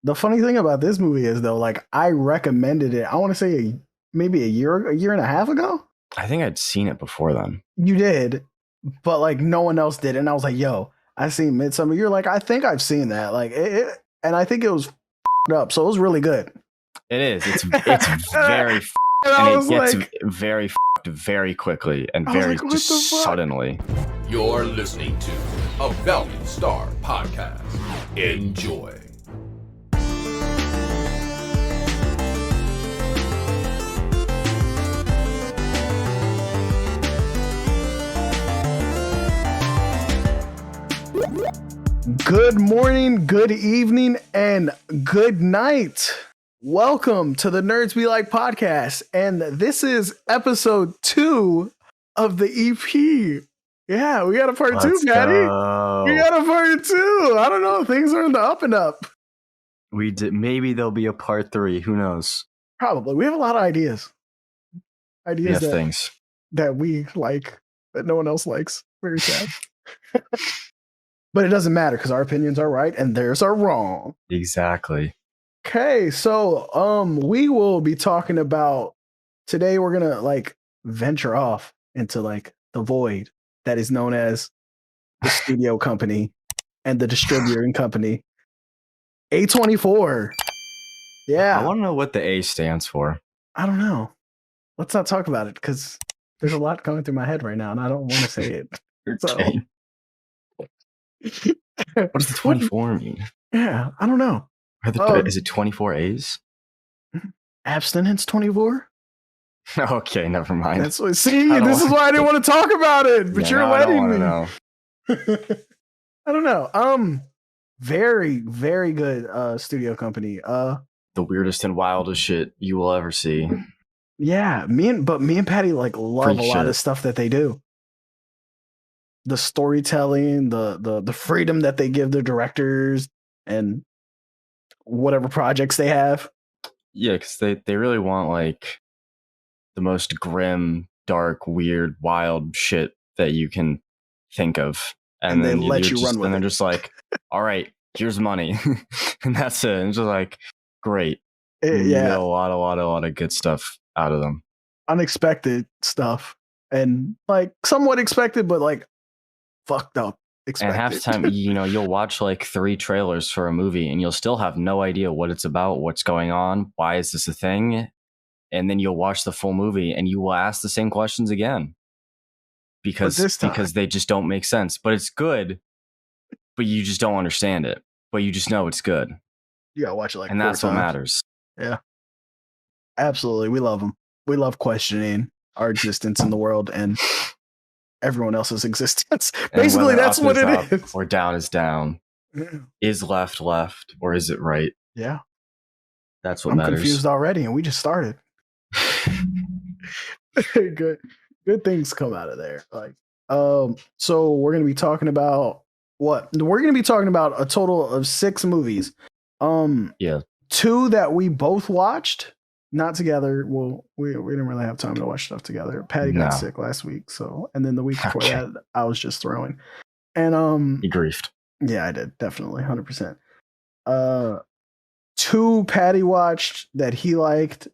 The funny thing about this movie is though, like I recommended it. I want to say maybe a year and a half ago. I think I'd seen it before then. You did, but like no one else did, and I was like, "Yo, I seen Midsommar." You're like, "I think I've seen that." Like, and I think it was up, so it was really good. It is. It's very and it gets like, very very quickly and very like, just suddenly. You're listening to a Valiant Star podcast. Enjoy. Good morning, good evening, and good night. Welcome to the Nerds Be Like podcast, and this is episode 2 of the EP. Yeah, we got a part 2, Patty. We got a part 2. I don't know, things are in the up and up. We did. Maybe there'll be a part 3. Who knows? Probably. We have a lot of ideas. Things that we like that no one else likes. Very sad. But it doesn't matter because our opinions are right and theirs are wrong. Exactly. Okay, so we will be talking about today. We're gonna like venture off into like the void that is known as the studio company and the distributing company, A24. Yeah, I want to know what the A stands for. I don't know. Let's not talk about it because there's a lot going through my head right now, and I don't want to say it. Okay. What does the 24 mean? Yeah, I don't know. Is it 24 A's? Abstinence 24? Okay, never mind. That's what. See, this is why I didn't want to talk about it, but you're letting me. Know. I don't know. Very, very good studio company. The weirdest and wildest shit you will ever see. Yeah, me and Patty like love a lot of stuff that they do. The storytelling, the freedom that they give their directors, and whatever projects they have. Yeah, because they really want like the most grim, dark, weird, wild shit that you can think of, and then they let you run with it. And they're just like, "All right, here's money," and that's it. And it's just like, great. You get a lot of good stuff out of them. Unexpected stuff, and like somewhat expected, but like fucked up expected. And half the time, you'll watch like 3 trailers for a movie and you'll still have no idea what it's about, what's going on, why is this a thing? And then you'll watch the full movie and you will ask the same questions again. Because they just don't make sense. But it's good, but you just don't understand it. But you just know it's good. You gotta watch it like 4 and that's times. What matters. Yeah. Absolutely. We love them. We love questioning our existence in the world and everyone else's existence. Basically, that's what it is. Or down is down. Yeah. Is left, or is it right? Yeah. That's what matters. I'm confused already, and we just started. Good things come out of there. Like, so we're gonna be talking about what? We're gonna be talking about a total of 6 movies. 2 that we both watched. Not together. Well, we didn't really have time to watch stuff together. Patty got sick last week, and then the week before that, I was just throwing. And you griefed. Yeah, I did, definitely, 100%. 2 Patty watched that he liked,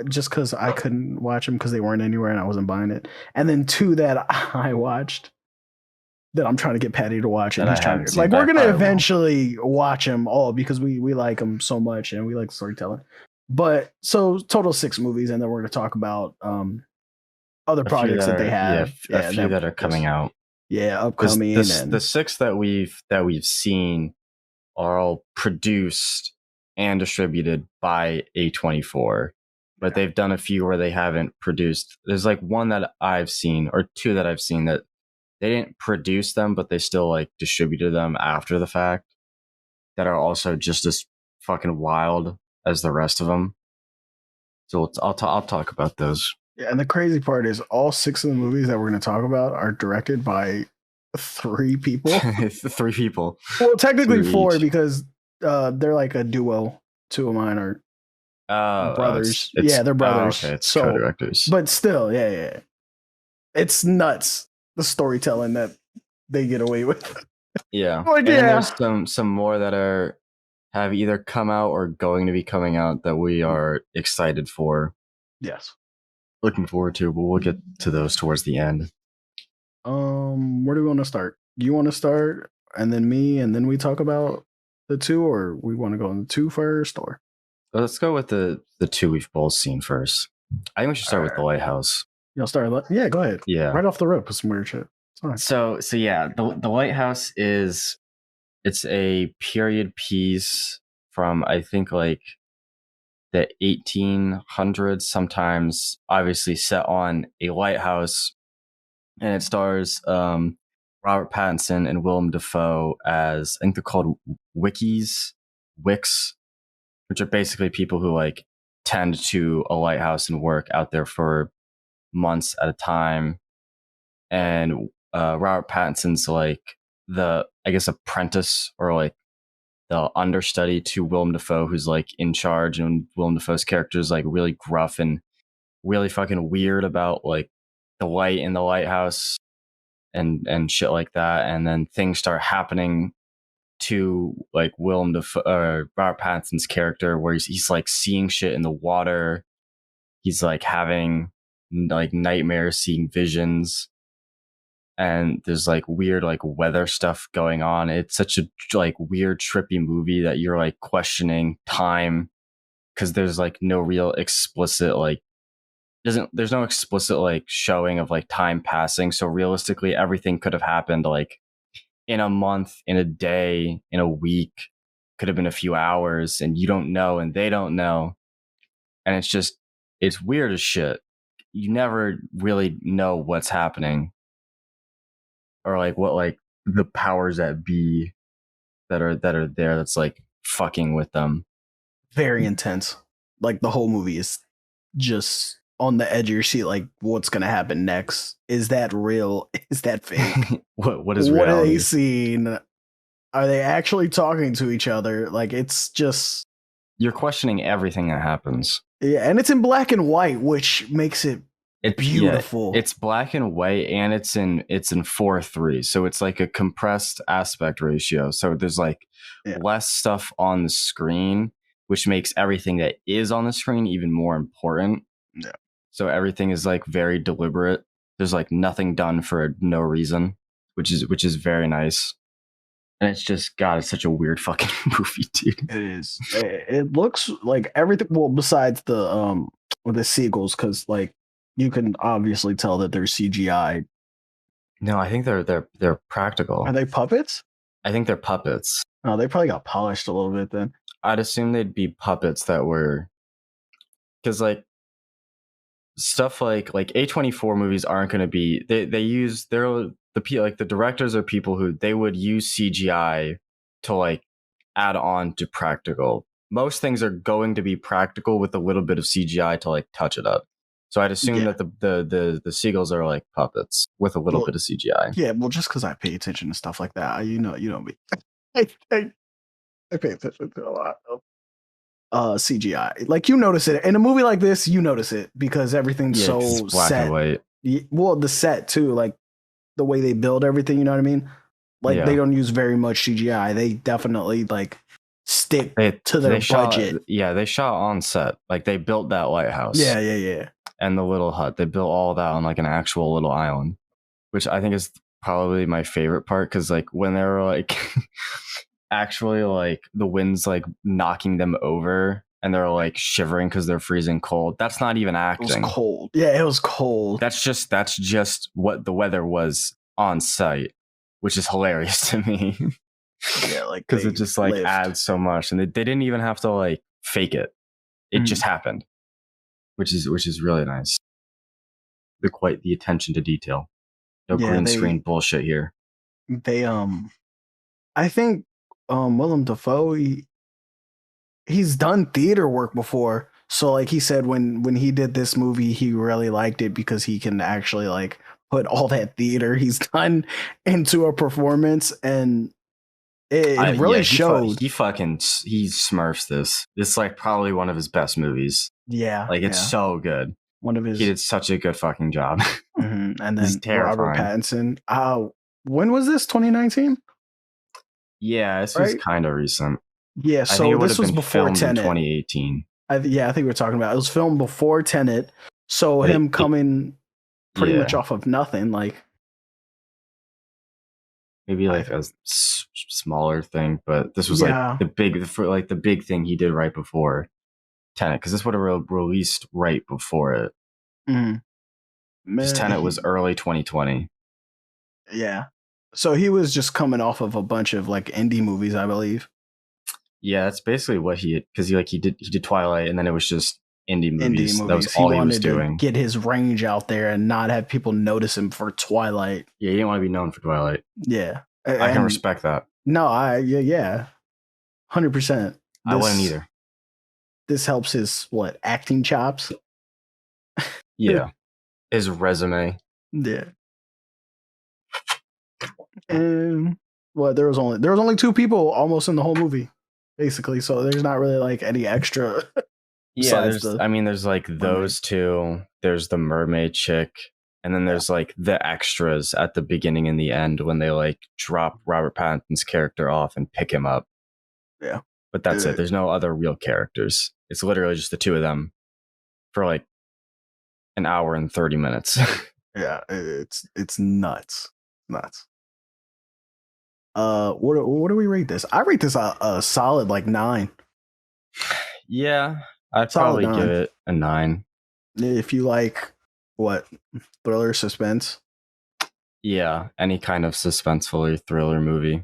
just because I couldn't watch them because they weren't anywhere and I wasn't buying it. And then 2 that I watched that I'm trying to get Patty to watch, and he's trying to. Like, we're gonna eventually watch them all because we like them so much and we like storytelling. But so total 6 movies, and then we're going to talk about other projects that they have. A few that are coming out. Yeah, upcoming. The 6 that we've seen are all produced and distributed by A24, but they've done a few where they haven't produced. There's like 1 that I've seen, or 2 that I've seen, that they didn't produce them, but they still like distributed them after the fact, that are also just as fucking wild as the rest of them. So I'll talk about those. Yeah, and the crazy part is all 6 of the movies that we're going to talk about are directed by 3 people. 3 people. Well, technically 4 because they're like a duo. 2 of mine are brothers. They're brothers. Okay, it's co-directors. But still, yeah. It's nuts, the storytelling that they get away with. Yeah. Like, and there's some more that are have either come out or going to be coming out that we are excited for, Yes. looking forward to, but we'll get to those towards the end. Where do we want to start? Do you want to start and then me and then we talk about the two, or we want to go on the two first, or Let's go with the two we've both seen first. I think we should start with The Lighthouse. you'll start? Yeah, go ahead. Yeah. Right off the rip with some weird shit. It's fine. So yeah, the Lighthouse it's a period piece from, I think, like the 1800s, sometimes obviously set on a lighthouse, and it stars Robert Pattinson and Willem Dafoe as, I think they're called wicks, which are basically people who like tend to a lighthouse and work out there for months at a time. And Robert Pattinson's like the, I guess, apprentice or like the understudy to Willem Dafoe, who's like in charge, and Willem Dafoe's character is like really gruff and really fucking weird about like the light in the lighthouse and shit like that. And then things start happening to like Willem Dafoe, Robert Pattinson's character, where he's like seeing shit in the water. He's like having like nightmares, seeing visions. And there's like weird like weather stuff going on. It's such a like weird trippy movie that you're like questioning time, because there's like no real explicit like there's no explicit like showing of like time passing. So realistically everything could have happened like in a month, in a day, in a week, could have been a few hours, and you don't know and they don't know. And it's weird as shit. You never really know what's happening, or like what like the powers that be that are there that's like fucking with them. Very intense. Like the whole movie is just on the edge of your seat. Like, what's gonna happen next? Is that real? Is that fake? what is what reality? are they seeing? Are they actually talking to each other? Like, it's just, You're questioning everything that happens. yeah, and it's in black and white, which makes it beautiful. Yeah, it's black and white, and it's in 4:3, so it's like a compressed aspect ratio. So there's like less stuff on the screen, which makes everything that is on the screen even more important. Yeah. So everything is like very deliberate. There's like nothing done for no reason, which is very nice. And it's just, God, it's such a weird fucking movie, dude. It is. It looks like everything. Well, besides the seagulls, because like you can obviously tell that they're CGI. No, I think they're practical. Are they puppets? I think they're puppets. Oh, they probably got polished a little bit then. I'd assume they'd be puppets that were, because like stuff like A24 movies aren't going to be, the directors are people who they would use CGI to like add on to practical. Most things are going to be practical with a little bit of CGI to like touch it up. So I'd assume that the seagulls are like puppets with a little bit of CGI. Yeah, well, just because I pay attention to stuff like that, you know me. I pay attention to a lot of CGI. Like, you notice it in a movie like this. You notice it because everything's so black set. and white. Well, the set too, like the way they build everything. You know what I mean? Like they don't use very much CGI. They definitely like stick to their budget. They shot on set. Like they built that lighthouse. Yeah. And the little hut. They built all that on like an actual little island, which I think is probably my favorite part, because like when they were like actually like the wind's like knocking them over and they're like shivering because they're freezing cold. That's not even acting. It was cold. Yeah, it was cold. That's just what the weather was on site, which is hilarious to me. Yeah, like because it just like adds so much, and they didn't even have to like fake it. It just happened, which is really nice. The attention to detail. No green screen bullshit here. They I think Willem Dafoe, he's done theater work before. So like he said, when he did this movie, he really liked it because he can actually like put all that theater he's done into a performance, and it really showed. He smurfs this. It's like probably one of his best movies. Yeah. Like it's so good. He did such a good fucking job. And then Robert Pattinson. When was this? 2019? Yeah, this was kind of recent. Yeah, I think so it would this have was been before filmed in Tenet. 2018. I think we were talking about it. It was filmed before Tenet, so But him coming pretty much yeah. off of nothing, like Maybe I like a smaller thing, but this was yeah. like the big thing he did right before Tenet, because this would have released right before it. Mhm. Because Man, Tenet was early 2020. yeah. So he was just coming off of a bunch of like indie movies, I believe. Yeah, that's basically what because he did Twilight, and then it was just indie Indie movies. That was movies. He all he was wanted to doing. get his range out there and not have people notice him for Twilight. Yeah, he didn't want to be known for Twilight. Yeah. I can respect that. No, 100%. I wouldn't either. This helps his acting chops. Yeah, his resume. Yeah. And there was only two people almost in the whole movie, basically. So there's not really like any extra. Yeah, there's like those two. There's the mermaid chick, and then there's like the extras at the beginning and the end when they like drop Robert Pattinson's character off and pick him up. Yeah, but that's it. There's no other real characters. It's literally just the two of them for like an hour and 30 minutes. Yeah, it's nuts. What do we rate this? I rate this a solid 9. Yeah, I'd Solid probably 9. give it a 9. If you like thriller, suspense. Yeah, any kind of suspenseful thriller movie.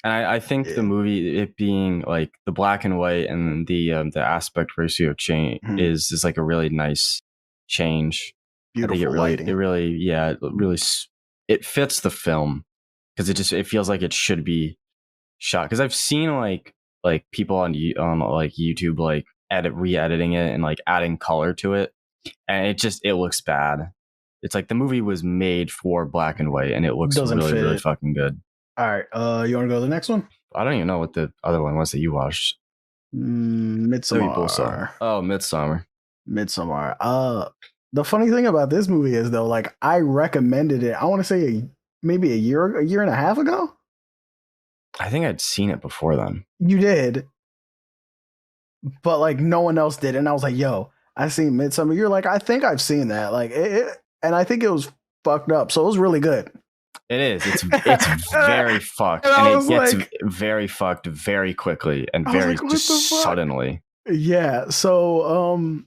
And I think the movie, it being like the black and white and the aspect ratio change is like a really nice change. Beautiful lighting. It fits the film because it feels like it should be shot. Because I've seen like people on like YouTube like re-editing it and like adding color to it, and it looks bad. It's like the movie was made for black and white, and it looks really fucking good. All right, you want to go to the next one? I don't even know what the other one was that you watched. Midsommar. Oh, Midsommar. The funny thing about this movie is though, like I recommended it. I want to say maybe a year and a half ago. I think I'd seen it before then. You did, but like no one else did, and I was like, "Yo, I seen Midsommar." You're like, "I think I've seen that." Like and I think it was fucked up, so it was really good. It is. It's very fucked, and it gets very fucked very quickly and very just suddenly. Yeah. So,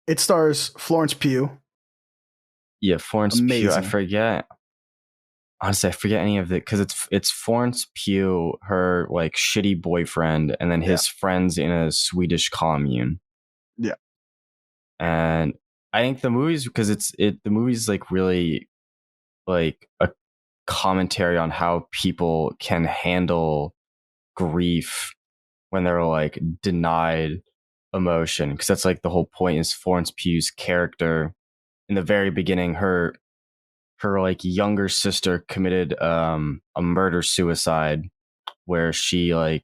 it stars Florence Pugh. Yeah, Florence Pugh. I forget. Honestly, I forget any of it because it's Florence Pugh, her like shitty boyfriend, and then his friends in a Swedish commune. Yeah. And I think the movie's the movie's like really like a commentary on how people can handle grief when they're like denied emotion, because that's like the whole point. Is Florence Pugh's character in the very beginning, her like younger sister committed a murder suicide where she like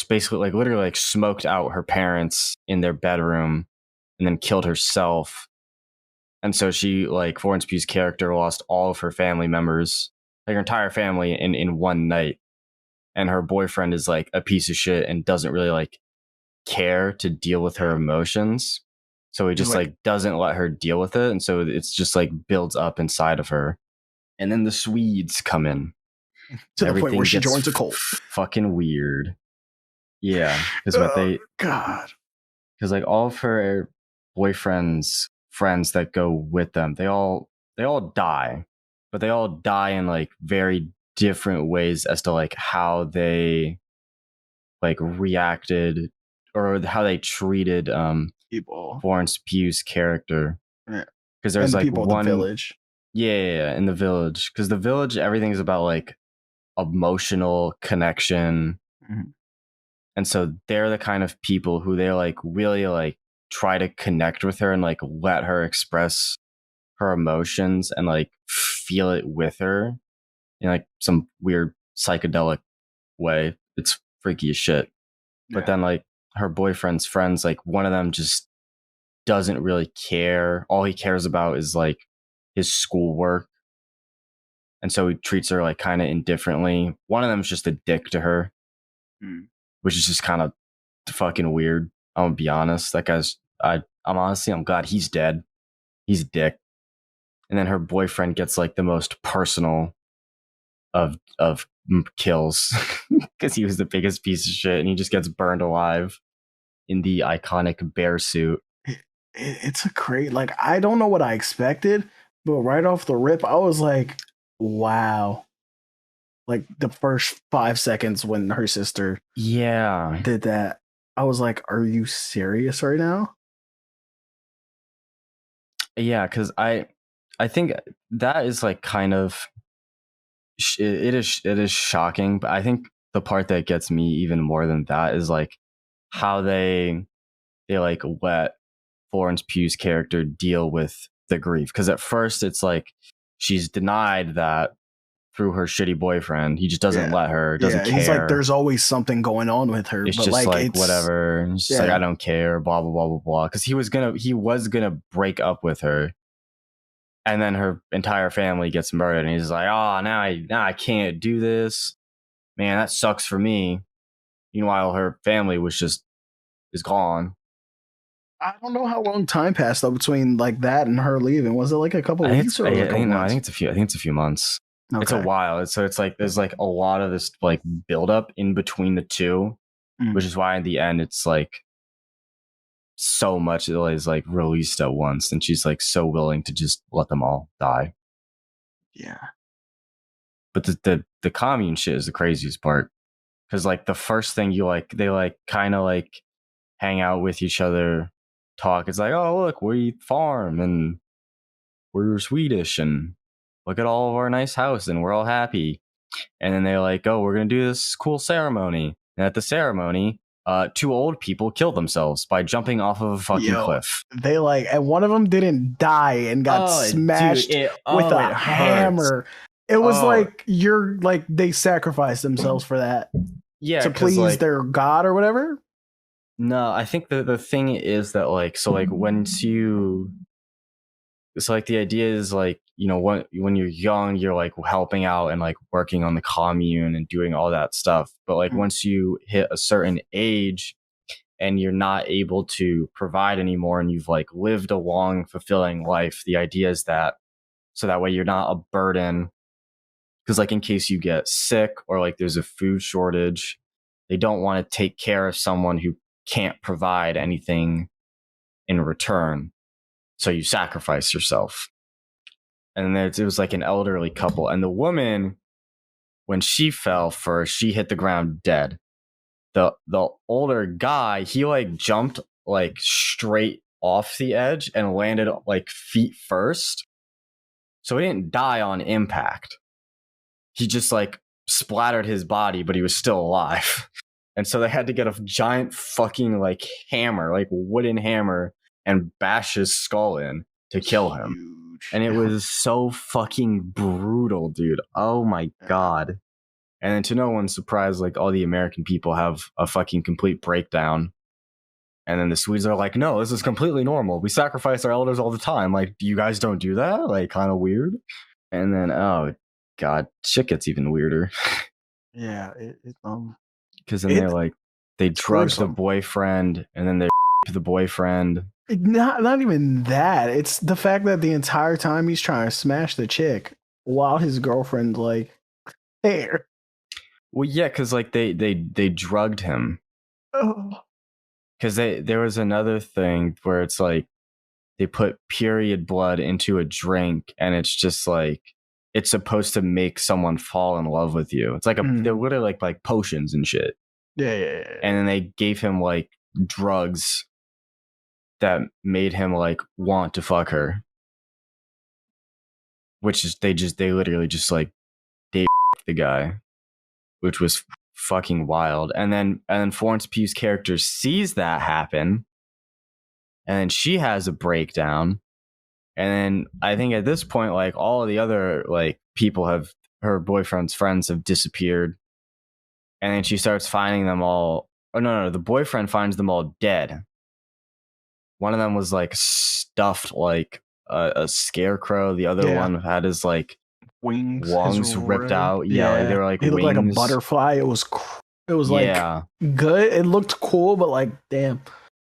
basically like literally like smoked out her parents in their bedroom and then killed herself. And so she, like, Florence Pugh's character lost all of her family members, like her entire family in one night. And her boyfriend is like a piece of shit and doesn't really like care to deal with her emotions. So he just like doesn't let her deal with it. And so it's just like builds up inside of her. And then the Swedes come in. To the point where she joins a cult. Fucking weird. Yeah. Because because like all of her boyfriend's friends that go with them, they all die, but they all die in like very different ways as to like how they like reacted or how they treated people. Florence Pugh's character. Yeah. Because there's like people one in the village. Yeah, in the village. Because the village, everything's about like emotional connection. Mm-hmm. And so they're the kind of people who they like really like try to connect with her and like let her express her emotions and like feel it with her in like some weird psychedelic way. It's freaky as shit. Yeah. But then like her boyfriend's friends, like one of them just doesn't really care. All he cares about is like his schoolwork. And so he treats her like kind of indifferently. One of them's just a dick to her. which is just kind of fucking weird. I'm gonna be honest. That guy's. I'm glad he's dead. He's a dick. And then her boyfriend gets like the most personal of kills because he was the biggest piece of shit, and he just gets burned alive in the iconic bear suit. It's a great, like, I don't know what I expected, but right off the rip, I was like, wow. Like the first 5 seconds when her sister did that, I was like, are you serious right now? Yeah, because I think that is like kind of it is shocking, but I think the part that gets me even more than that is like how they like let Florence Pugh's character deal with the grief, because at first it's like she's denied that through her shitty boyfriend. He just doesn't let her, doesn't care. He's like, there's always something going on with her. It's but just like it's, whatever. It's just like, I don't care, blah, blah, blah, blah, blah. Because he was gonna break up with her. And then her entire family gets murdered. And he's like, oh, now I can't do this. Man, that sucks for me. Meanwhile, her family is gone. I don't know how long time passed though between like that and her leaving. Was it like a couple weeks or a couple months? I think it's a few months. Okay. It's a while. So it's like there's like a lot of this like buildup in between the two, which is why in the end it's like so much is like released at once, and she's like so willing to just let them all die. Yeah. But the commune shit is the craziest part, because like the first thing they like kind of like hang out with each other, talk. It's like, oh look, we farm and we're Swedish and look at all of our nice house and we're all happy. And then they're like, oh, we're gonna do this cool ceremony. And at the ceremony, 2 old people killed themselves by jumping off of a fucking cliff. They like, and one of them didn't die and got smashed with a hammer. It was like they sacrificed themselves for that. Yeah, to please like, their god or whatever. No, I think the thing is that like, so like once you, it's like the idea is like, you know, when you're young, you're like helping out and like working on the commune and doing all that stuff. But like once you hit a certain age and you're not able to provide anymore and you've like lived a long, fulfilling life, the idea is that so that way you're not a burden. Because like in case you get sick or like there's a food shortage, they don't want to take care of someone who can't provide anything in return. So you sacrifice yourself. And then it was like an elderly couple. And the woman, when she fell first, she hit the ground dead. The older guy, he like jumped like straight off the edge and landed like feet first. So he didn't die on impact. He just like splattered his body, but he was still alive. And so they had to get a giant fucking like hammer, like wooden hammer, and bash his skull in to kill him. And it was so fucking brutal, dude. Oh my god. And then to no one's surprise, like all the American people have a fucking complete breakdown. And then the Swedes are like, no, this is completely normal. We sacrifice our elders all the time. Like, you guys don't do that? Like, kind of weird. And then, oh god, shit gets even weirder. Yeah, because then they're like, they drugged the boyfriend, and then they the boyfriend. Not even that. It's the fact that the entire time he's trying to smash the chick while his girlfriend like there. Well, yeah, because like they drugged him. Oh. Because there was another thing where it's like they put period blood into a drink, and it's just like it's supposed to make someone fall in love with you. It's like they're literally like potions and shit. Yeah. And then they gave him like drugs that made him like want to fuck her, which is they literally just like they the guy, which was fucking wild. And then Florence Pugh's character sees that happen, and then she has a breakdown. And then I think at this point, like all of the other like people have, her boyfriend's friends have disappeared, and then she starts finding them all. Oh no, the boyfriend finds them all dead. One of them was like stuffed like a scarecrow. The other one had his like wings ripped out. Yeah, like, they were like he wings. looked like a butterfly. It was It was Yeah. like good. It looked cool, but like, damn.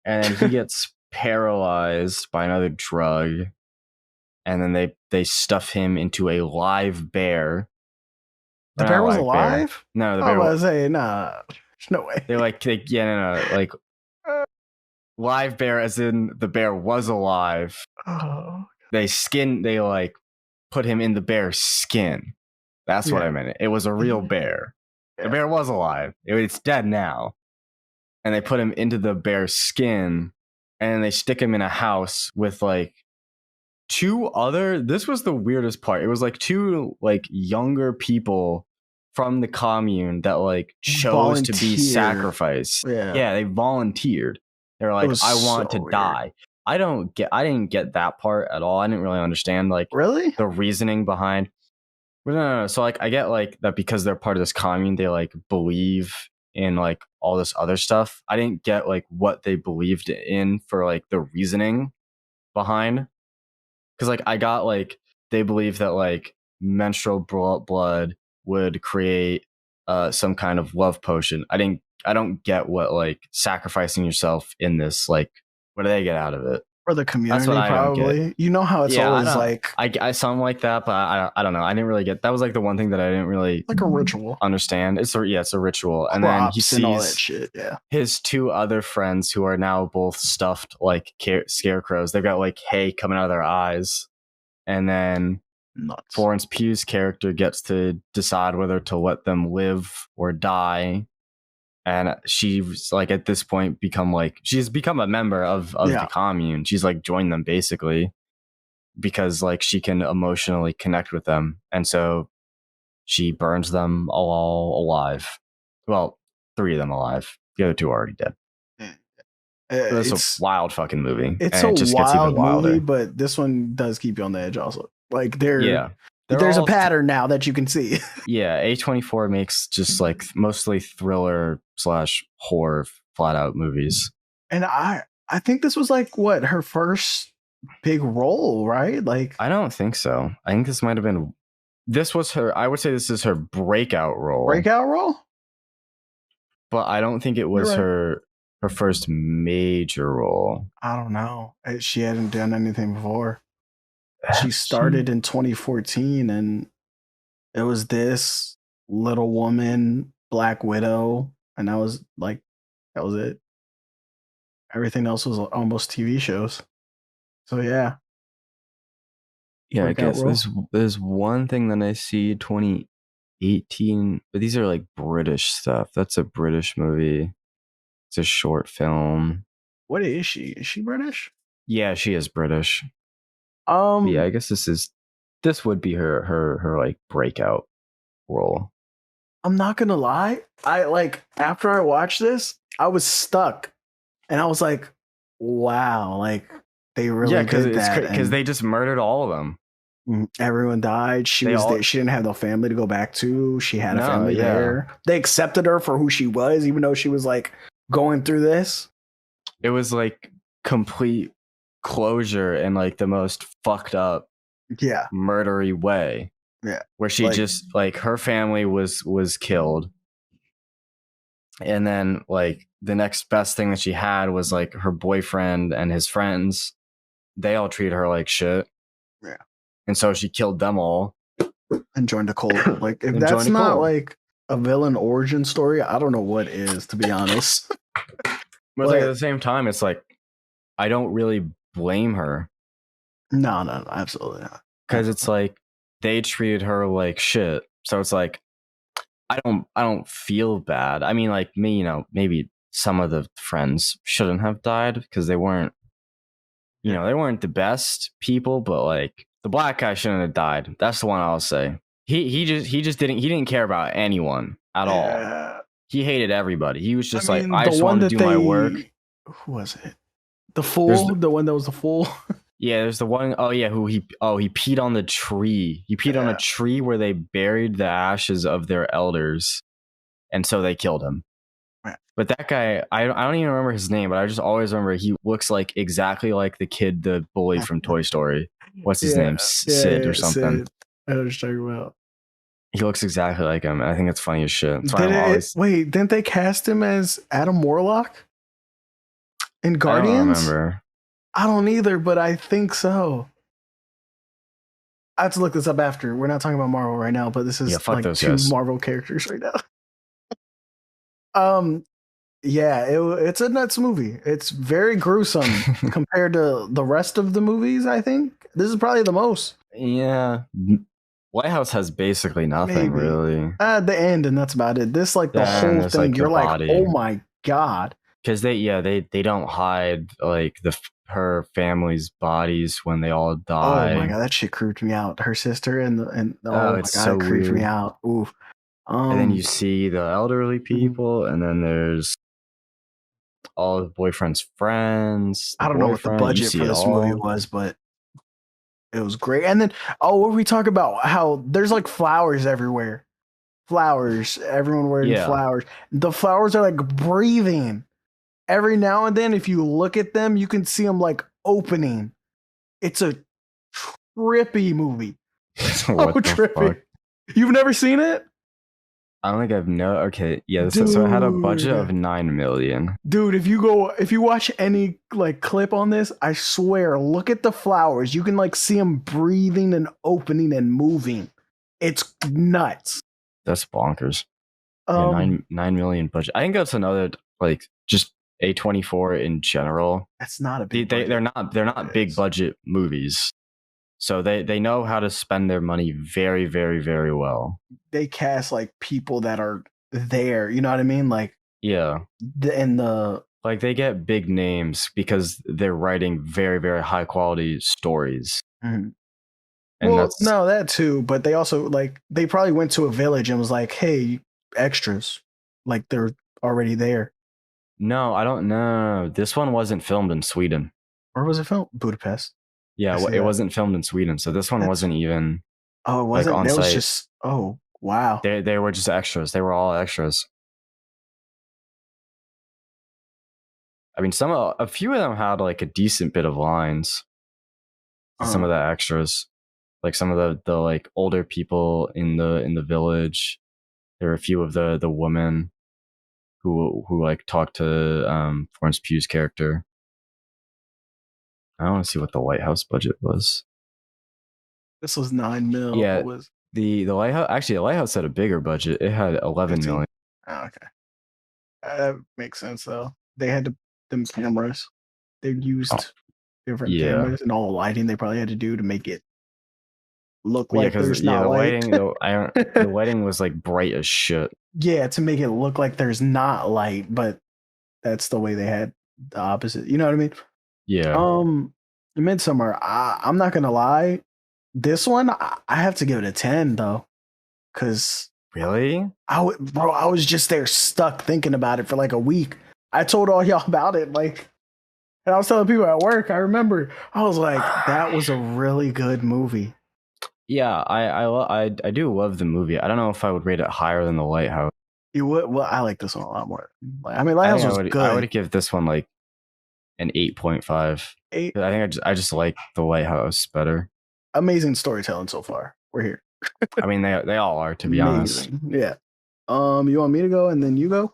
And then he gets paralyzed by another drug. And then they stuff him into a live bear. The Or not bear a was live bear. alive? No, the I bear was was. about to say, nah. There's no way. Like live bear, as in the bear was alive. Oh, They like put him in the bear's skin. That's what Yeah. I meant. It was a real bear. The Yeah. bear was alive. It's dead now. And they put him into the bear's skin, and they stick him in a house with like this was the weirdest part. It was like two like younger people from the commune that like chose to be Volunteered. sacrificed. Yeah. They volunteered. They were like, was I want so to weird. die. I didn't get that part at all. I didn't really understand like Really? the reasoning behind. But no. So like I get like that because they're part of this commune, they like believe in like all this other stuff. I didn't get like what they believed in for like the reasoning behind. Because like I got like they believe that like menstrual blood would create some kind of love potion. I don't get what like sacrificing yourself in this, like what do they get out of it? For the community, what I don't get. probably. You know how it's always like I something like that, but I don't know. I didn't really get that. Was like the one thing that I didn't really like a ritual. understand. It's a ritual. And then he Props and all that sees shit. Yeah. his two other friends who are now both stuffed like scarecrows. They've got like hay coming out of their eyes. And then Nuts. Florence Pugh's character gets to decide whether to let them live or die. And she's like at this point she's become a member of the commune. She's like joined them basically because like she can emotionally connect with them. And so she burns them all alive. Well, 3 of them alive. The other 2 are already dead. It's a wild fucking movie. It's and a wild movie, but this one does keep you on the edge also. Like there's a pattern now that you can see. Yeah, A24 makes just like mostly thriller / horror flat out movies. And I think this was like what, her first big role, right? Like I don't think so. I think this might have been I would say this is her breakout role. Breakout role? But I don't think it was her first major role. I don't know. She hadn't done anything before. She started in 2014 and it was this, Little Woman, Black Widow, and that was it. Everything else was almost TV shows. So yeah. Yeah, I guess there's one thing that I see 2018, but these are like British stuff. That's a British movie. It's a short film. What is she? Is she British? Yeah, she is British. Yeah, I guess this would be her like breakout role. I'm not gonna lie. I like after I watched this, I was stuck, and I was like, "Wow!" Like they really did that because they just murdered all of them. Everyone died. She didn't have no family to go back to. She had a family there. They accepted her for who she was, even though she was like going through this. It was like complete closure in like the most fucked up murdery way, where she just like her family was killed, and then like the next best thing that she had was like her boyfriend and his friends. They all treated her like shit, and so she killed them all and joined a cult. Like if that's not like a villain origin story, I don't know what is, to be honest. But like at the same time, it's like I don't really blame her. No, absolutely not. Because it's like they treated her like shit. So it's like I don't feel bad. I mean, like me, maybe some of the friends shouldn't have died because they weren't, they weren't the best people. But like the black guy shouldn't have died. That's the one I'll say. He didn't care about anyone at all. He hated everybody. He was just I just want to do my work. Who was it? The fool? The one that was the fool? Yeah, there's the one, he peed on the tree. He peed on a tree where they buried the ashes of their elders. And so they killed him. Right. But that guy, I don't even remember his name, but I just always remember he looks like exactly like the kid, the bully from Toy Story. What's his name? Sid or something. Sid. I know what you're talking about. He looks exactly like him, and I think it's funny as shit. That's why Did I'm it? always. Wait, didn't they cast him as Adam Warlock in I don't Guardians? remember. I don't either, but I think so. I have to look this up after. We're not talking about Marvel right now, but this is Yeah, fuck like those two guys. Marvel characters right now. Yeah, it's a nuts movie. It's very gruesome compared to the rest of the movies. I think this is probably the most. Yeah, Lighthouse has basically nothing Maybe. really. The end, and that's about it. This like the Then whole there's, thing. like, the You're like, body. oh my god. Because they don't hide like her family's bodies when they all die. Oh my god, that shit creeped me out. Her sister and oh my it's god, so it creeped me weird. out. Oof. And then you see the elderly people, and then there's all the boyfriend's friends. I don't know what the budget for this movie was, but it was great. And then, what were we talking about? How there's like flowers everywhere. Flowers. Everyone wearing flowers. The flowers are like breathing. Every now and then, if you look at them, you can see them like opening. It's a trippy movie. So trippy. Fuck? You've never seen it? I don't think I've okay, yeah. So it had a budget of $9 million. Dude, if you watch any like clip on this, I swear, look at the flowers. You can like see them breathing and opening and moving. It's nuts. That's bonkers. Yeah, 9 million budget. I think that's another like just A24 in general. That's not a big. They're not big budget movies. So they know how to spend their money very, very, very well. They cast like people that are there. You know what I mean? Like yeah, like they get big names because they're writing very, very high quality stories. Mm-hmm. And no, that too. But they also like they probably went to a village and was like, "Hey, extras," like they're already there. No, I don't know. This one wasn't filmed in Sweden. Where was it filmed? Budapest. Yeah, it wasn't filmed in Sweden, so this one wasn't even. Oh, it wasn't. Like, on it was site. just. Oh, wow. They were just extras. They were all extras. I mean, a few of them had like a decent bit of lines. Some of the extras, like some of the like older people in the village. There were a few of the women who like talked to Florence Pugh's character. I want to see what the Lighthouse budget was. This was 9 mil. Yeah, what was the Lighthouse? Actually, the Lighthouse had a bigger budget. It had 11 15? million. Oh, okay, that makes sense though. They had them cameras. They used different cameras and all the lighting they probably had to do to make it look like there's not light. The lighting was like bright as shit. Yeah, to make it look like there's not light, but that's the way they had the opposite. You know what I mean? Yeah. Midsommar. I'm not gonna lie. This one, I have to give it a 10 though, because really, I was just there stuck thinking about it for like a week. I told all y'all about it, like, and I was telling people at work. I remember I was like, that was a really good movie. Yeah, I do love the movie. I don't know if I would rate it higher than The Lighthouse. You would? Well, I like this one a lot more. I mean, Lighthouse was good. I would give this one like an 8.5. 8. I think I just like The Lighthouse better. Amazing storytelling so far. We're here. I mean, they all are, to be honest. Yeah. You want me to go and then you go?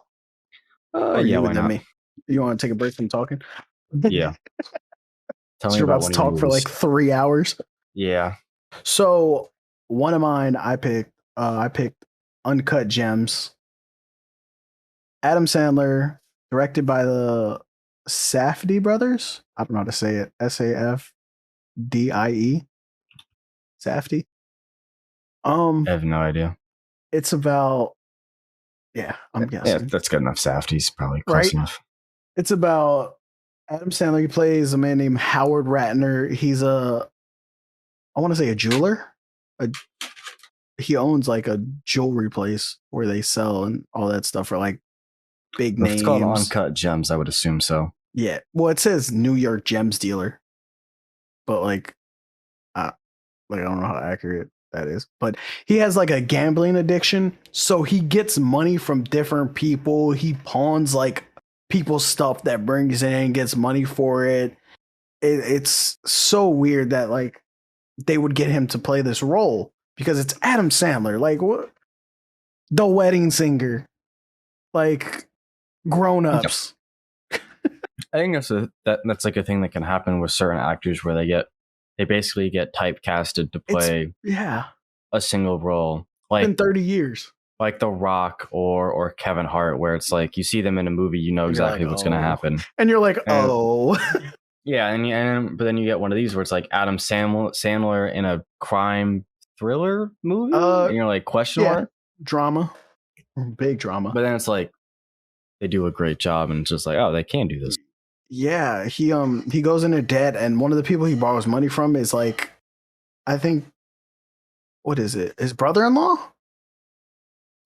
Yeah, why not? Me? You want to take a break from talking? Yeah. Tell me about to talk for like 3 hours. Yeah. So one of mine, I picked Uncut Gems. Adam Sandler, directed by the Safdie brothers. I don't know how to say it. Safdie. Safdie. I have no idea. It's about. Yeah, I'm guessing. Yeah, that's good enough. Safdie's probably close enough. It's about Adam Sandler. He plays a man named Howard Ratner. He's I want to say a jeweler. He owns like a jewelry place where they sell and all that stuff for like big names. It's called Uncut Gems. I would assume so. Yeah. Well, it says New York Gems dealer, but like I don't know how accurate that is. But he has like a gambling addiction, so he gets money from different people. He pawns like people's stuff that brings in and gets money for it. It's so weird that like they would get him to play this role because it's Adam Sandler. Like what? The Wedding Singer, like Grown Ups. I think that's like a thing that can happen with certain actors where they basically get typecasted to play a single role. Like in 30 years. Like The Rock or Kevin Hart, where it's like you see them in a movie, you know exactly what's going to happen. And you're like, Yeah, but then you get one of these where it's like Adam Sandler in a crime thriller movie, and you're like, question mark? Drama. Big drama. But then it's like they do a great job, and it's just like, oh, they can do this. Yeah, he goes into debt, and one of the people he borrows money from is like, I think, what is it? His brother-in-law?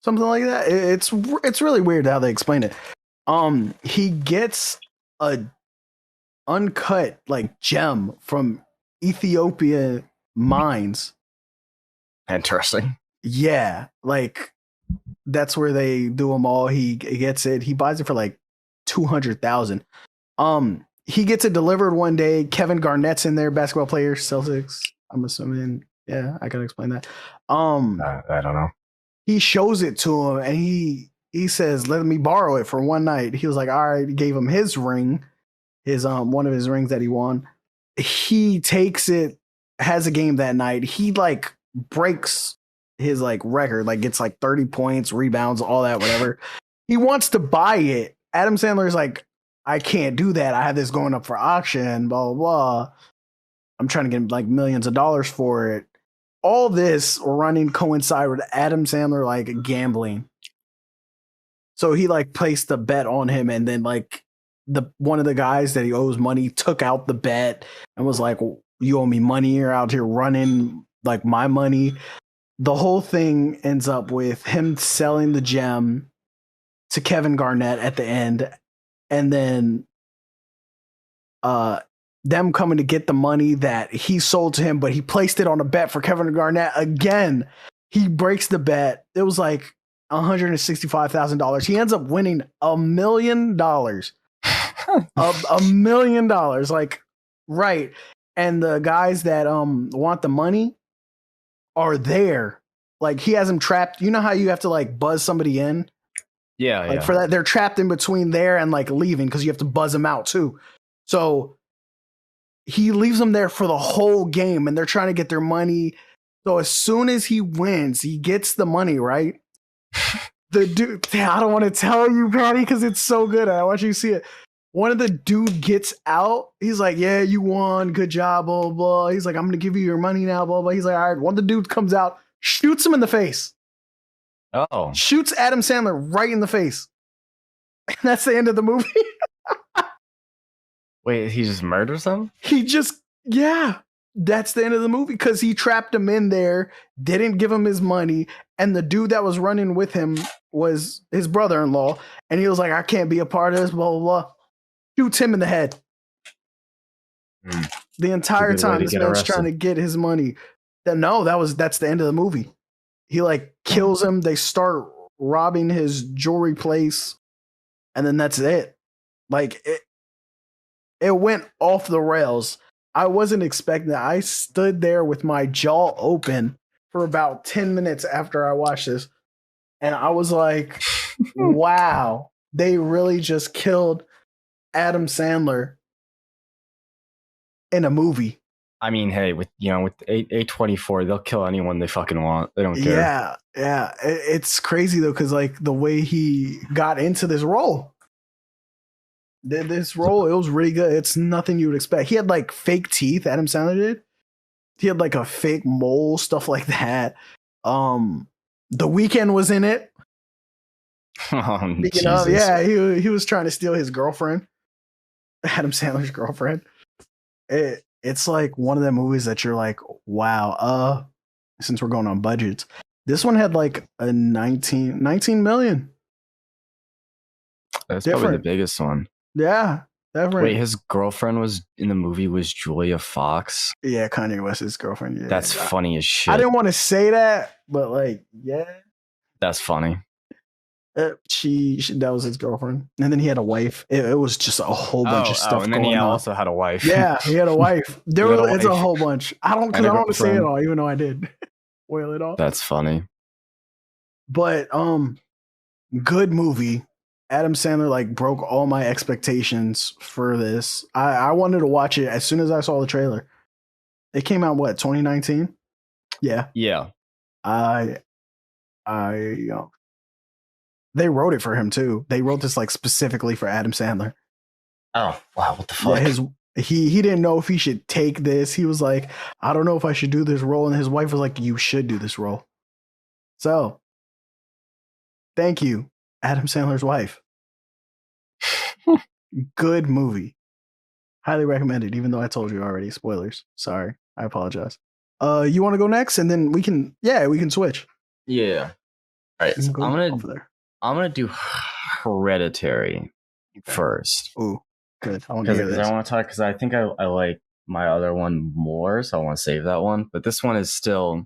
Something like that. It's really weird how they explain it. He gets a uncut like gem from Ethiopia mines. Interesting. Yeah, like that's where they do them all. He gets it. He buys it for like 200,000. He gets it delivered one day. Kevin Garnett's in there, basketball player, Celtics. I'm assuming. Yeah, I gotta explain that. I don't know. He shows it to him, and he says, "Let me borrow it for one night." He was like, "All right." He gave him his ring, his one of his rings that he won. He takes it, has a game that night. He like breaks his like record, like gets like 30 points, rebounds, all that, whatever. He wants to buy it. Adam Sandler's like, "I can't do that. I have this going up for auction, blah, blah, blah. I'm trying to get like millions of dollars for it." All this running coincide with Adam Sandler like gambling. So he like placed a bet on him, and then like one of the guys that he owes money took out the bet and was like, "You owe me money. You're out here running like my money." The whole thing ends up with him selling the gem to Kevin Garnett at the end, and then them coming to get the money that he sold to him, but he placed it on a bet for Kevin Garnett again. He breaks the bet. It was like $165,000. He ends up winning $1 million. $1 million. Like, right. And the guys that want the money are there. Like he has them trapped. You know how you have to like buzz somebody in? Yeah. Like for that, they're trapped in between there and like leaving because you have to buzz them out too. So he leaves them there for the whole game, and they're trying to get their money. So as soon as he wins, he gets the money, right? The dude, I don't want to tell you, Patty, because it's so good. I want you to see it. One of the dude gets out. He's like, "Yeah, you won. Good job, blah, blah, blah." He's like, "I'm going to give you your money now, blah, blah." He's like, "All right." One of the dudes comes out, shoots him in the face. Oh. Shoots Adam Sandler right in the face. And that's the end of the movie. Wait, he just murders them? That's the end of the movie because he trapped him in there, didn't give him his money, and the dude that was running with him was his brother-in-law, and he was like, "I can't be a part of this, blah, blah, blah." Shoots him in the head. The entire time this man's trying to get his money. That's the end of the movie. He like kills him, they start robbing his jewelry place, and then that's it. Like it went off the rails. I wasn't expecting that. I stood there with my jaw open for about 10 minutes after I watched this. And I was like, wow, they really just killed Adam Sandler in a movie. I mean, hey, with A24, they'll kill anyone they fucking want. They don't care. Yeah. It's crazy though, because like the way he got into this role. This role, it was really good. It's nothing you would expect. He had like fake teeth, Adam Sandler did. He had like a fake mole, stuff like that. The Weeknd was in it. Speaking of, he was trying to steal his girlfriend, Adam Sandler's girlfriend. It's like one of the movies that you're like, wow. Since we're going on budgets, this one had like a 19 million. That's probably the biggest one. Yeah, definitely. Wait, his girlfriend was in the movie was Julia Fox? Yeah, Kanye West's his girlfriend. Yeah, that's funny as shit. I didn't want to say that, but like, yeah, that's funny. She that was his girlfriend, and then he had a wife. It was just a whole bunch of stuff. And then going he on. Also had a wife. Yeah, he had a wife. It's a whole bunch. I don't want to say it all, even though I did. spoil it all. That's funny. But good movie. Adam Sandler like broke all my expectations for this. I wanted to watch it as soon as I saw the trailer. It came out what, 2019? Yeah. Yeah. I they wrote it for him too. They wrote this like specifically for Adam Sandler. Oh wow, what the fuck? Yeah, he didn't know if he should take this. He was like, I don't know if I should do this role, and his wife was like, you should do this role. So, thank you, Adam Sandler's wife. Good movie. Highly recommended, even though I told you already. Spoilers. Sorry. I apologize. You want to go next, and then we can switch. Yeah. All right. So I'm gonna do Hereditary first. Ooh, good. I want to hear this. I want to talk because I think I like my other one more, so I want to save that one. But this one is still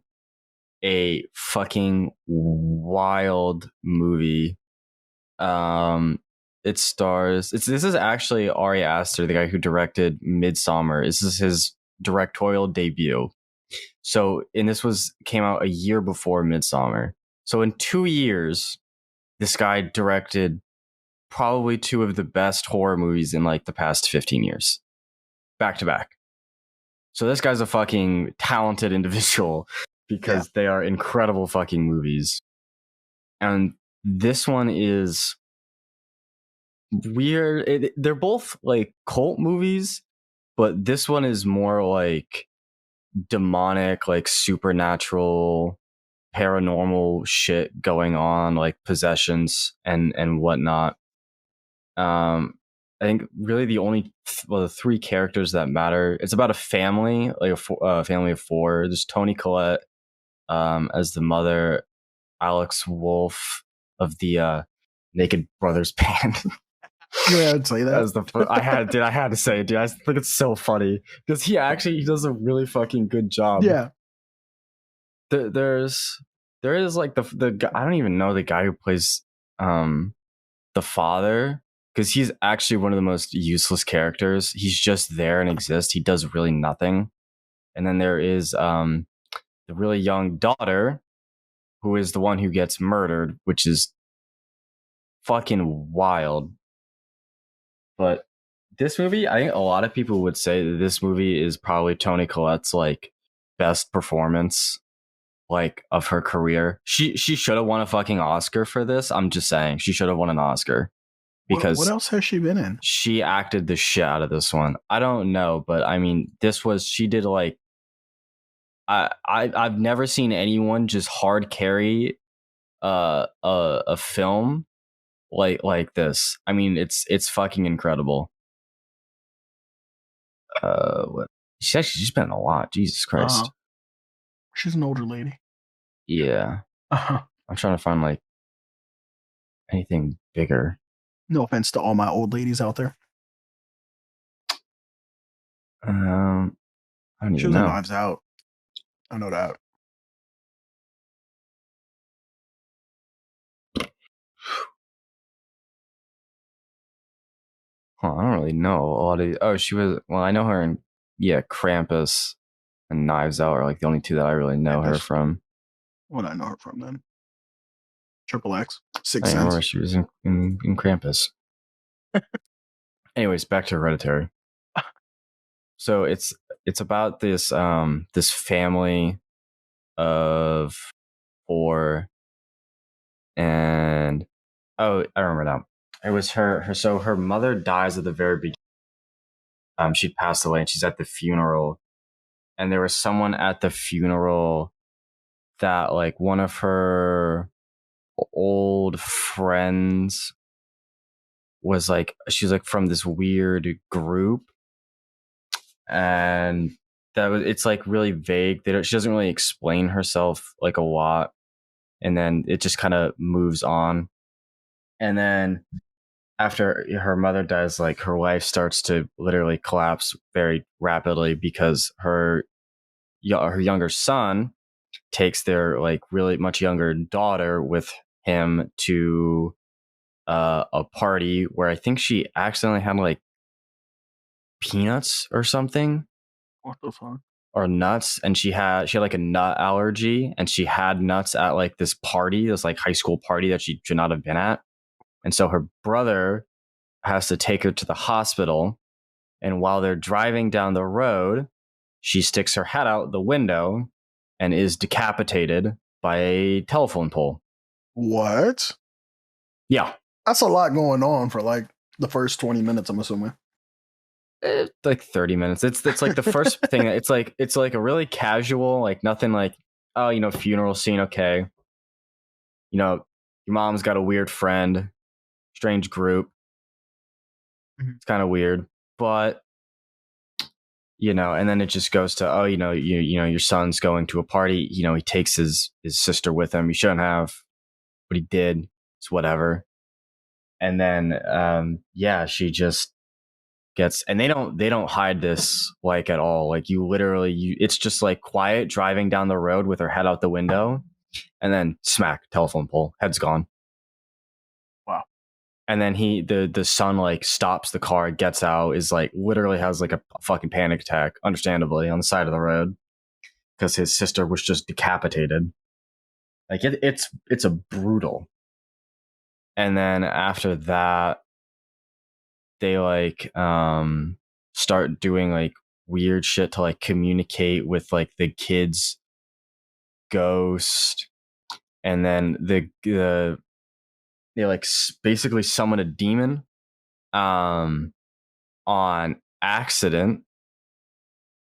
a fucking wild movie. It stars. This is actually Ari Aster, the guy who directed Midsommar. This is his directorial debut. So, and this came out a year before Midsommar. So, in 2 years, this guy directed probably two of the best horror movies in like the past 15 years, back to back. So, this guy's a fucking talented individual because they are incredible fucking movies. And this one is weird. They're both like cult movies, but this one is more like demonic, like supernatural, paranormal shit going on, like possessions and whatnot. I think really the only the three characters that matter. It's about a family, like a family of four. There's Toni Collette as the mother, Alex Wolff of the Naked Brothers band. Yeah, I'd say that. As I had to say it, dude. I think it's so funny because he does a really fucking good job. Yeah. There is like the guy, I don't even know the guy who plays the father, because he's actually one of the most useless characters. He's just there and exists. He does really nothing. And then there is the really young daughter, who is the one who gets murdered, which is fucking wild. But this movie, I think a lot of people would say that this movie is probably Toni Collette's like best performance like of her career. She should have won a fucking Oscar for this. I'm just saying, she should have won an Oscar because what else has she been in? She acted the shit out of this one. I don't know, but I mean, she did like I've never seen anyone just hard carry a film like this. I mean, it's fucking incredible. What? She's been in a lot. Jesus Christ. She's an older lady. Yeah. I'm trying to find like anything bigger. No offense to all my old ladies out there. I don't even know. She was in Knives Out. I know that. I don't really know a lot of. She was. Well, I know her in Krampus and Knives Out are like the only two that I really know her from. What I know her from then? Triple X. Sixth Sense. I remember she was in Krampus. Anyways, back to Hereditary. So it's about this this family of four, and I remember now. It was her. So her mother dies at the very beginning. She passed away, and she's at the funeral. And there was someone at the funeral that, like, one of her old friends was like, she's like from this weird group, and it's like really vague. She doesn't really explain herself like a lot, and then it just kind of moves on, and then after her mother dies, like her life starts to literally collapse very rapidly because her younger son takes their like really much younger daughter with him to a party where I think she accidentally had like peanuts or something. What the fuck? or nuts, and she had like a nut allergy, and she had nuts at like this party, this like high school party that she should not have been at. And so her brother has to take her to the hospital. And while they're driving down the road, she sticks her head out the window and is decapitated by a telephone pole. What? Yeah. That's a lot going on for like the first 20 minutes, I'm assuming. Like 30 minutes. It's like the first thing. It's like a really casual, like nothing like, oh, funeral scene. Okay. Your mom's got a weird friend, strange group. It's kind of weird, but and then it just goes to, oh, your son's going to a party. He takes his sister with him. He shouldn't have, but he did. It's whatever. And then, she just gets, and they don't hide this like at all. Like it's just like quiet driving down the road with her head out the window, and then smack, telephone pole, head's gone. Wow. And then the son like stops the car, gets out, is like literally has like a fucking panic attack, understandably, on the side of the road because his sister was just decapitated. Like it's a brutal. And then after that, they like start doing like weird shit to like communicate with like the kid's ghost, and then they like basically summon a demon on accident,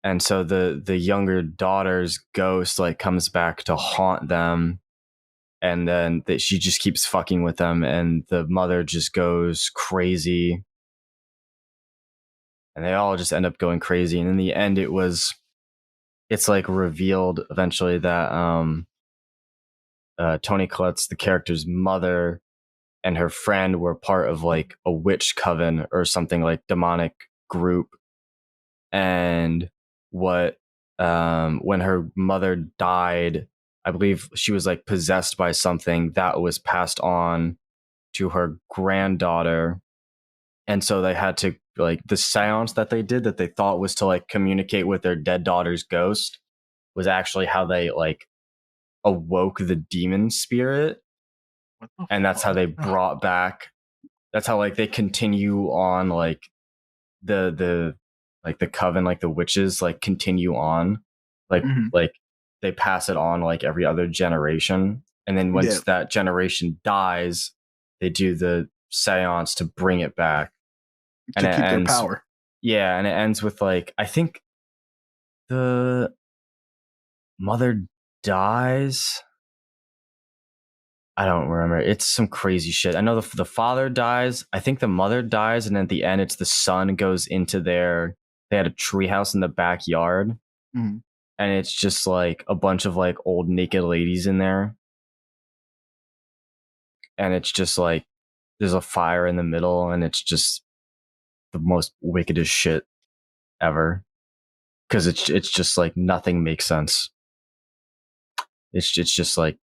and so the younger daughter's ghost like comes back to haunt them, and then she just keeps fucking with them, and the mother just goes crazy, and they all just end up going crazy. And in the end, it's like revealed eventually that Toni Collette's, the character's mother, and her friend were part of like a witch coven or something, like demonic group. And when her mother died, I believe she was like possessed by something that was passed on to her granddaughter. And so they had to, like, the seance that they did that they thought was to like communicate with their dead daughter's ghost was actually how they like awoke the demon spirit. And that's how they brought back, that's how like they continue on, like the like the coven, like the witches like continue on, like like they pass it on like every other generation. And then once that generation dies, they do the seance to bring it back. To keep their power. Yeah, and it ends with like, I think the mother dies. I don't remember. It's some crazy shit. I know the father dies. I think the mother dies, and at the end, it's the son goes into they had a treehouse in the backyard, and it's just like a bunch of like old naked ladies in there, and it's just like there's a fire in the middle, and it's just the most wickedest shit ever, because it's just like nothing makes sense. It's just like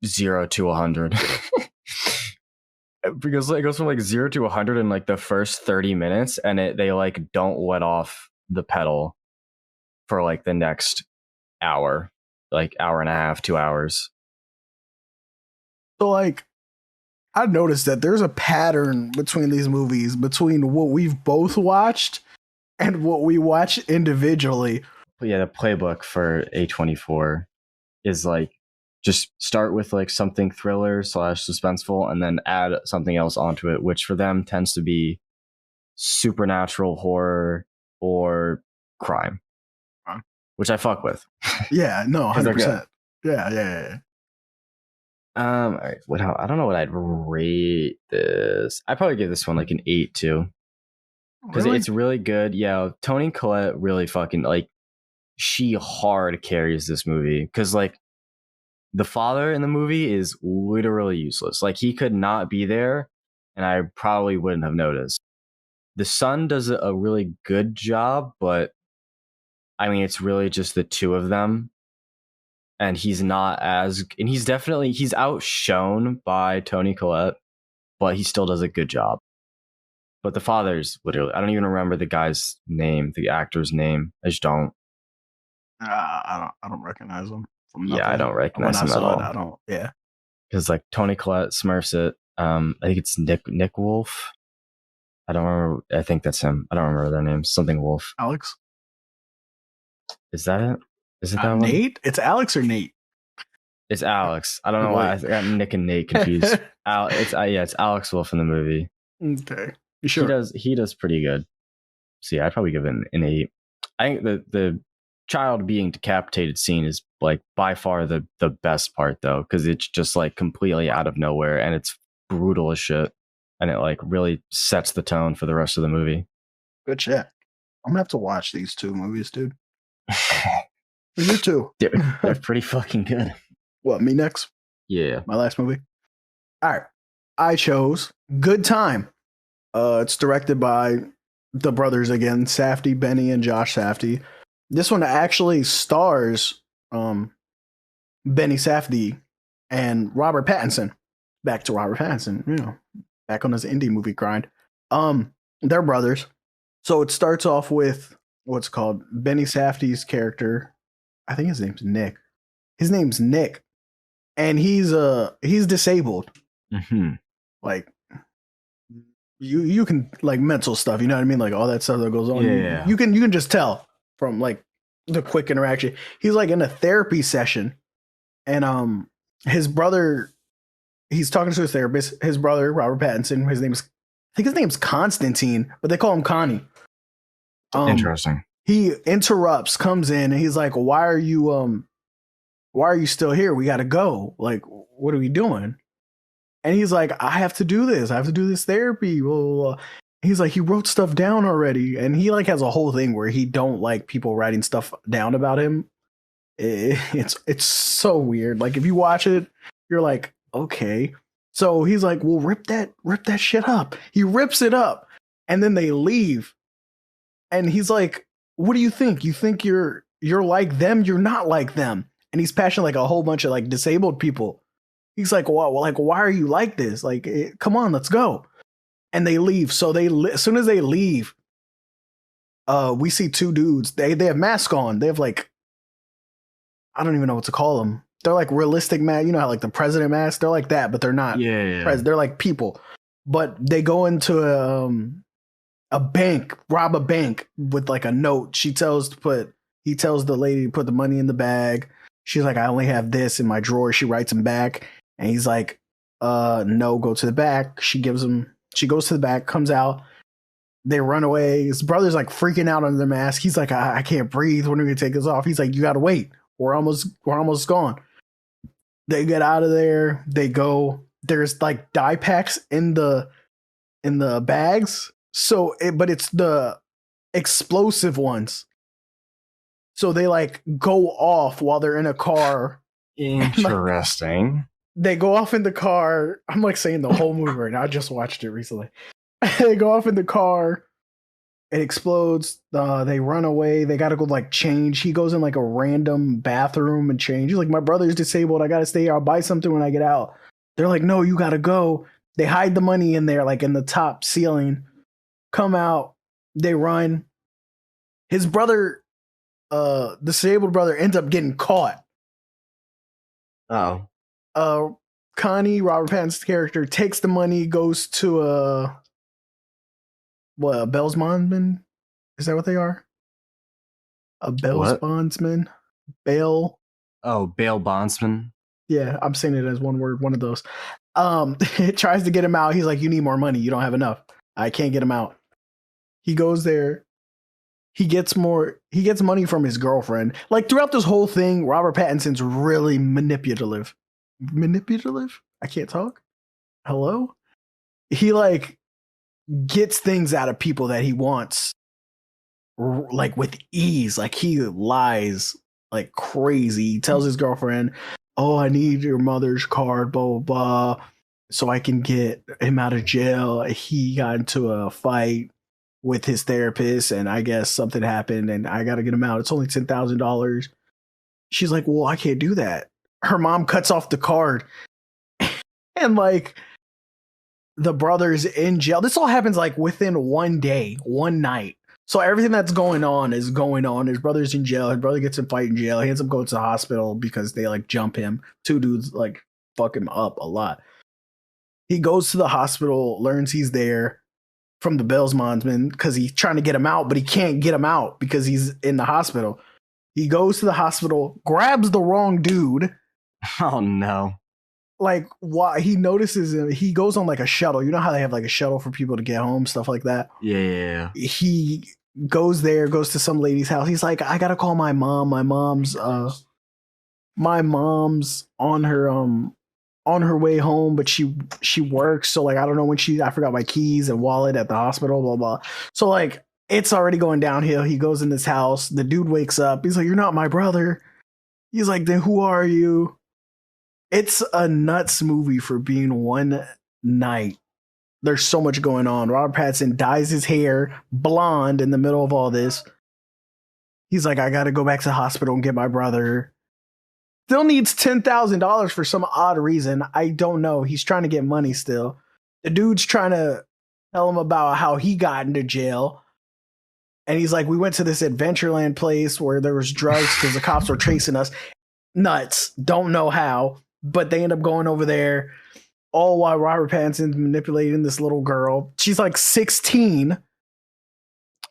0 to 100. Because it goes from like 0 to 100 in like the first 30 minutes, and they like don't let off the pedal for like the next hour, like hour and a half, 2 hours. So like, I noticed that there's a pattern between these movies, between what we've both watched and what we watch individually. But yeah, the playbook for A24 is like, just start with like something thriller / suspenseful, and then add something else onto it, which for them tends to be supernatural horror or crime, which I fuck with. Yeah, no, 100%. Yeah. All right, I don't know what I'd rate this. I'd probably give this one like an 8 too, because it's really good. Yeah, Toni Collette really fucking like, she hard carries this movie, because like the father in the movie is literally useless. Like, he could not be there, and I probably wouldn't have noticed. The son does a really good job, but I mean, it's really just the two of them. And he's outshone by Toni Collette, but he still does a good job. But the father's literally, I don't even remember the guy's name, the actor's name. I just don't. I don't recognize him from Yeah, nothing. I don't recognize When him I at saw all. it, I don't. Yeah, Because like Tony Collette smurfs it. I think it's Nick Wolf. I don't remember. I think that's him. I don't remember their names. Something Wolf. Alex. Is that it? Is it that one? Nate? It's Alex or Nate? It's Alex. I don't know why I got Nick and Nate confused. It's Alex Wolf in the movie. Okay, you sure? He does pretty good. So yeah, I'd probably give it an 8. I think the child being decapitated scene is like by far the best part though, because it's just like completely out of nowhere and it's brutal as shit, and it like really sets the tone for the rest of the movie. Good check. I'm gonna have to watch these 2 movies, dude. You too. They're pretty fucking good. What, me next? Yeah. My last movie? All right. I chose Good Time. It's directed by the brothers again, Safdie, Benny, and Josh Safdie. This one actually stars Benny Safdie and Robert Pattinson. Back to Robert Pattinson, back on his indie movie grind. They're brothers. So it starts off with what's called Benny Safdie's character. I think his name's Nick. And he's disabled. Mm-hmm. Like you can like mental stuff, you know what I mean? Like all that stuff that goes on. Yeah. You can just tell from like the quick interaction. He's like in a therapy session, and his brother, he's talking to his therapist. His brother, Robert Pattinson, I think his name's Constantine, but they call him Connie. Interesting. He interrupts, comes in, and he's like, why are you still here? We got to go. Like, what are we doing? And he's like, I have to do this. I have to do this therapy. Blah, blah, blah. He's like, he wrote stuff down already. And he like has a whole thing where he don't like people writing stuff down about him. It's so weird. Like if you watch it, you're like, okay. So he's like, well, rip that shit up. He rips it up. And then they leave. And he's like, what do you think? You think you're like them? You're not like them. And he's passionate like a whole bunch of like disabled people. He's like, well, like, why are you like this? Like, come on, let's go. And they leave. So as soon as they leave, we see 2 dudes. They have masks on. They have like, I don't even know what to call them. They're like realistic masks. You know how like the president mask? They're like that, but they're not. Yeah. They're like people. But they go into a bank, rob a bank with like a note. He tells the lady to put the money in the bag. She's like, I only have this in my drawer. She writes him back. And he's like, no, go to the back. She goes to the back, comes out. They run away. His brother's like freaking out under the mask. He's like, I can't breathe. When are we gonna take this off? He's like, you gotta wait. We're almost gone. They get out of there. They go. There's like dye packs in the bags. So, but it's the explosive ones. So they like go off while they're in a car. Interesting. They go off in the car. I'm like saying the whole movie right now. I just watched it recently. They go off in the car. It explodes. They run away. They got to go like change. He goes in like a random bathroom and change. He's like, my brother's disabled. I got to stay here. I'll buy something when I get out. They're like, no, you got to go. They hide the money in there, like in the top ceiling. Come out. They run. His brother, disabled brother, ends up getting caught. Oh. Connie, Robert Pattinson's character, takes the money, goes to a Bell's bondsman? Is that what they are? A Bell's bondsman? Bail. Oh, bail bondsman. Yeah, I'm saying it as one word, one of those. It tries to get him out. He's like, you need more money. You don't have enough. I can't get him out. He goes there. He gets money from his girlfriend. Like throughout this whole thing, Robert Pattinson's really manipulative. I can't talk. Hello? He like gets things out of people that he wants like with ease. Like he lies like crazy. He tells his girlfriend, oh, I need your mother's card, blah, blah, blah, so I can get him out of jail. He got into a fight with his therapist and I guess something happened and I got to get him out. It's only $10,000. She's like, well, I can't do that. Her mom cuts off the card and like the brother's in jail. This all happens like within one day, one night. So everything that's going on is going on. His brother's in jail. His brother gets in a fight in jail. He ends up going to the hospital because they like jump him. Two dudes like fuck him up a lot. He goes to the hospital, learns he's there from the Bellsmannsman because he's trying to get him out, but he can't get him out because he's in the hospital. He goes to the hospital, grabs the wrong dude. Oh no. Like, why he notices him, he goes on like a shuttle. You know how they have like a shuttle for people to get home, stuff like that. Yeah. He goes there, goes to some lady's house. He's like, I gotta call my mom. My mom's on her way home, but she works, so like I don't know when I forgot my keys and wallet at the hospital, blah blah. So like it's already going downhill. He goes in this house. The dude wakes up. He's like, "You're not my brother." He's like, "Then who are you?" It's a nuts movie for being one night. There's so much going on. Robert Pattinson dyes his hair blonde in the middle of all this. He's like, I got to go back to the hospital and get my brother. Still needs $10,000 for some odd reason. I don't know. He's trying to get money still. The dude's trying to tell him about how he got into jail. And he's like, we went to this Adventureland place where there was drugs because the cops were chasing us. Nuts. Don't know how. But they end up going over there, all while Robert Pattinson's manipulating this little girl. She's like 16.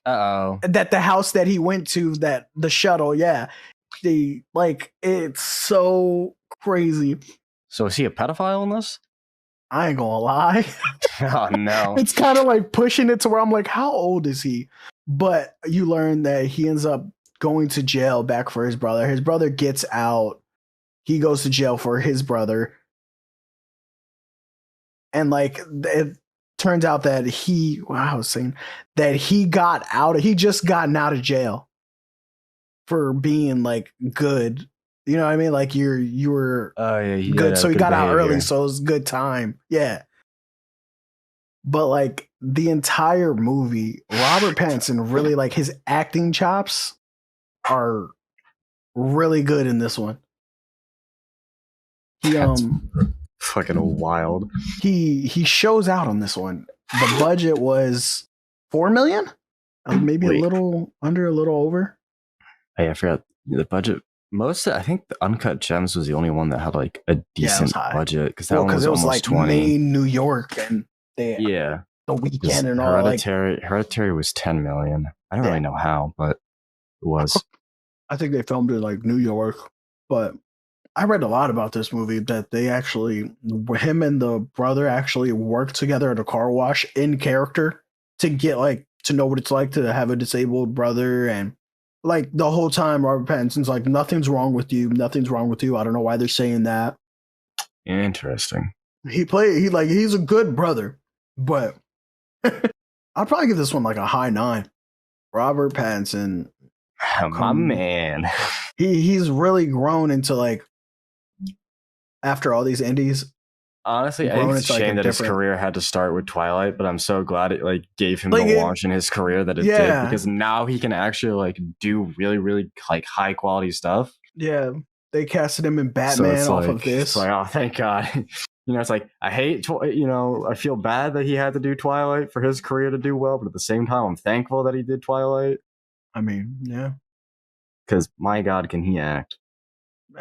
Uh-oh. That the house that he went to, that the shuttle, yeah. It's so crazy. So is he a pedophile in this? I ain't gonna lie. Oh no. It's kind of like pushing it to where I'm like, how old is he? But you learn that he ends up going to jail back for his brother. His brother gets out. He goes to jail for his brother. And like it turns out that he just gotten out of jail for being like good. You know what I mean? Like you were good, so he got out early, so it was a good time. Yeah. But like the entire movie, Robert Pattinson really, like, his acting chops are really good in this one. That's fucking wild. He shows out on this one. The budget was $4 million, maybe a little under, a little over. Hey, I forgot the budget. I think the Uncut Gems was the only one that had like a decent budget, because that one was almost like 20. Maine, New York, and the weekend and all. Hereditary was 10 million. I don't really know how, but it was. I think they filmed it like New York, but I read a lot about this movie that they actually, him and the brother actually worked together at a car wash in character to get like to know what it's like to have a disabled brother. And like the whole time Robert Pattinson's like, nothing's wrong with you. Nothing's wrong with you. I don't know why they're saying that. Interesting. He's a good brother, but I'd probably give this one like a high 9. Robert Pattinson. My man. He's really grown into like, after all these indies. Honestly, I think it's a shame that his career had to start with Twilight, but I'm so glad it like gave him the launch in his career that it did, because now he can actually like do really, really like high quality stuff. Yeah, they casted him in Batman off of this. It's like, oh, thank God. It's like, I hate, I feel bad that he had to do Twilight for his career to do well, but at the same time, I'm thankful that he did Twilight. I mean, yeah. Because my God, can he act?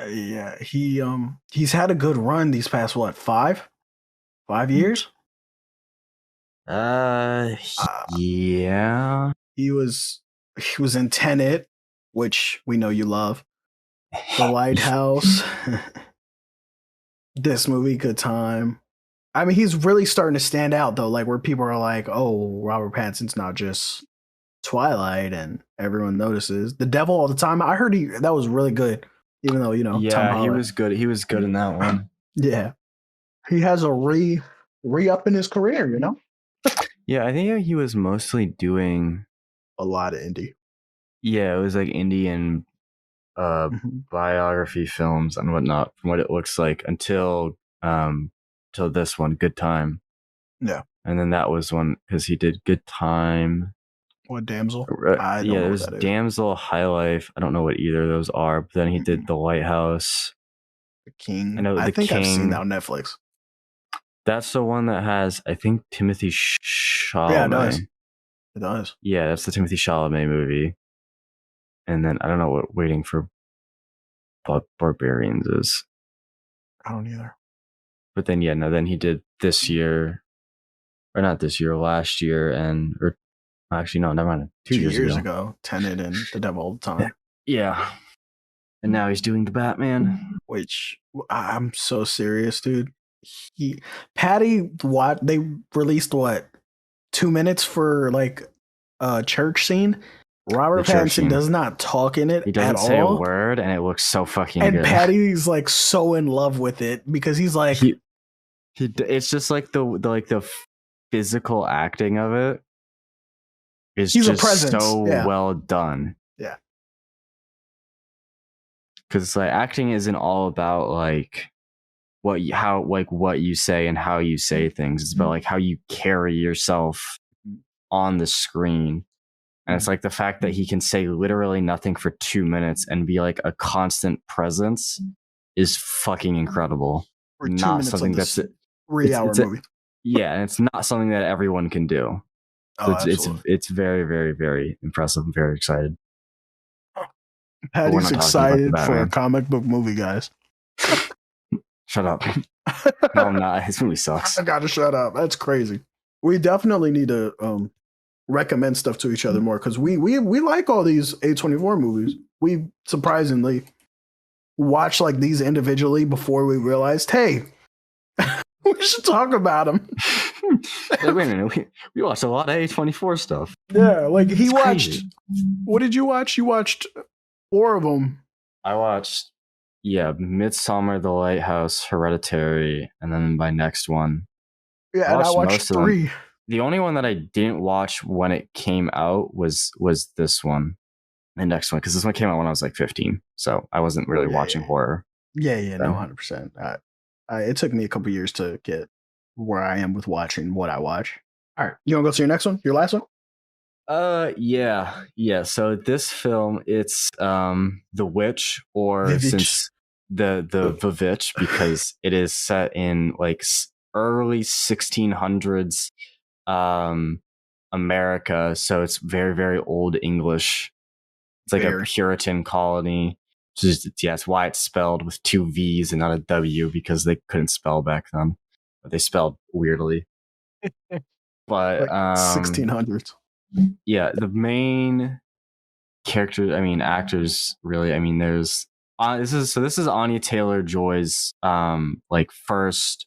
Yeah, he's had a good run these past 5 years. Yeah. He was in Tenet, which we know you love. The Lighthouse. This movie, good time. I mean, he's really starting to stand out though, like where people are like, "Oh, Robert Pattinson's not just Twilight," and everyone notices. The Devil All the Time. I heard that was really good. Even though, yeah, he was good. He was good in that one. Yeah. He has a re-up in his career, Yeah, I think he was mostly doing a lot of indie. Yeah, it was like indie and biography films and whatnot, from what it looks like, until this one, Good Time. Yeah. And then that was one, because he did Good Time. What, Damsel? There was Damsel, High Life. I don't know what either of those are. But then he did The Lighthouse. The King. I think I've seen that on Netflix. That's the one that has, I think, Timothy Chalamet. Yeah, it does. It does. Yeah, that's the Timothy Chalamet movie. And then I don't know what Waiting for Barbarians is. I don't either. But then, yeah, no, then he did this year, or not this year, last year, or actually, no, never mind. 2 years ago. Tenet and The Devil All the Time. Yeah. And now he's doing the Batman. Which, I'm so serious, dude. They released 2 minutes for like a church scene. Robert Pattinson does not talk in it. He doesn't say a word, and it looks so fucking good. And Patty's like so in love with it because he's like, it's just like the physical acting of it is he's just a presence. So well done. Yeah, because like acting isn't all about like what you say and how you say things. It's about like how you carry yourself on the screen. And it's like the fact that he can say literally nothing for 2 minutes and be like a constant presence is fucking incredible. For 2 minutes something that's 3-hour movie. Yeah, and it's not something that everyone can do. So it's very, very, very impressive. I'm very excited. Patty's excited for a comic book movie, guys. Shut up. No, I'm not. This movie sucks. I gotta shut up. That's crazy. We definitely need to recommend stuff to each other more because we like all these A24 movies. We surprisingly watch like these individually before we realized, hey, we should talk about them. Wait a minute, we watched a lot of A24 stuff. Yeah, like he watched. Crazy. What did you watch? You watched 4 of them. I watched, Midsommar, The Lighthouse, Hereditary, and then my next one. Yeah, and I watched 3. The only one that I didn't watch when it came out was this one, the next one, because this one came out when I was like 15, so I wasn't really watching horror. Yeah, no, 100%. It took me a couple years to get where I am with watching what I watch. All right, you want to go to your next one, your last one? Yeah. So this film, it's The Witch, or Vivitch. Since the Vivitch, because it is set in like early 1600s America, so it's very, very old English. It's like a Puritan colony. It's why it's spelled with 2 V's and not a W, because they couldn't spell back then. But they spelled weirdly. But like 1600s. Yeah, the main characters, actors, really. There's this is Anya Taylor-Joy's like first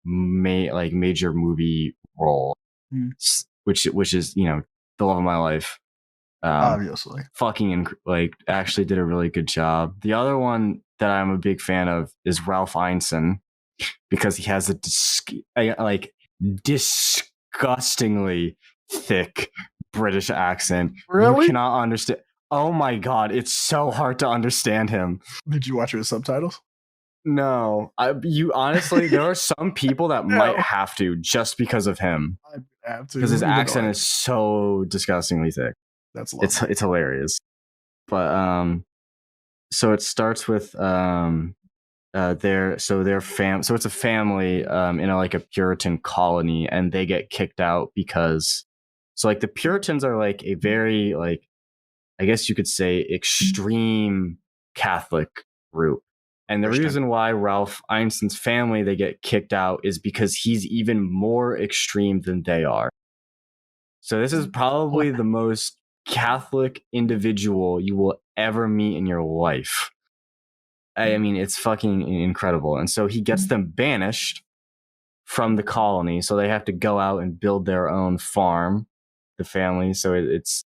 major movie role, which is the love of my life. Obviously, actually did a really good job. The other one that I'm a big fan of is Ralph Ineson, because he has a disgustingly thick British accent. Really? You cannot understand. Oh my god, it's so hard to understand him. Did you watch it with subtitles? No, you honestly, there are some people that might have to, just because of him. I have to, because his accent is so disgustingly thick. That's lovely. It's hilarious. But so it starts with their fam. So it's a family in like a Puritan colony, and they get kicked out because the Puritans are like a very I guess you could say extreme Catholic group. And the reason why Ralph Ineson's family, they get kicked out, is because he's even more extreme than they are. So this is probably the most Catholic individual you will ever meet in your life. It's fucking incredible. And so he gets them banished from the colony, so they have to go out and build their own farm, the family. So it's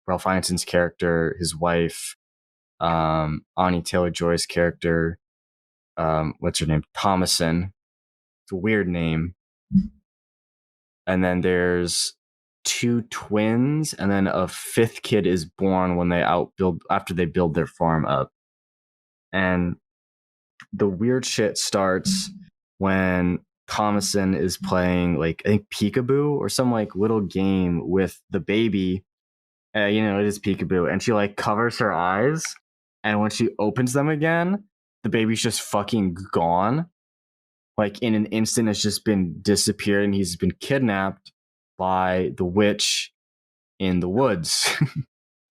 Ralph Ineson's character, his wife, Anya Taylor-Joy's character, what's her name? Thomason. It's a weird name. And then there's 2 twins, and then a 5th kid is born when after they build their farm up. And the weird shit starts when Thomason is playing I think peekaboo or some little game with the baby. It is peekaboo, and she covers her eyes, and when she opens them again, the baby's just fucking gone. like in an instant has just been disappeared, and he's been kidnapped by the witch in the woods.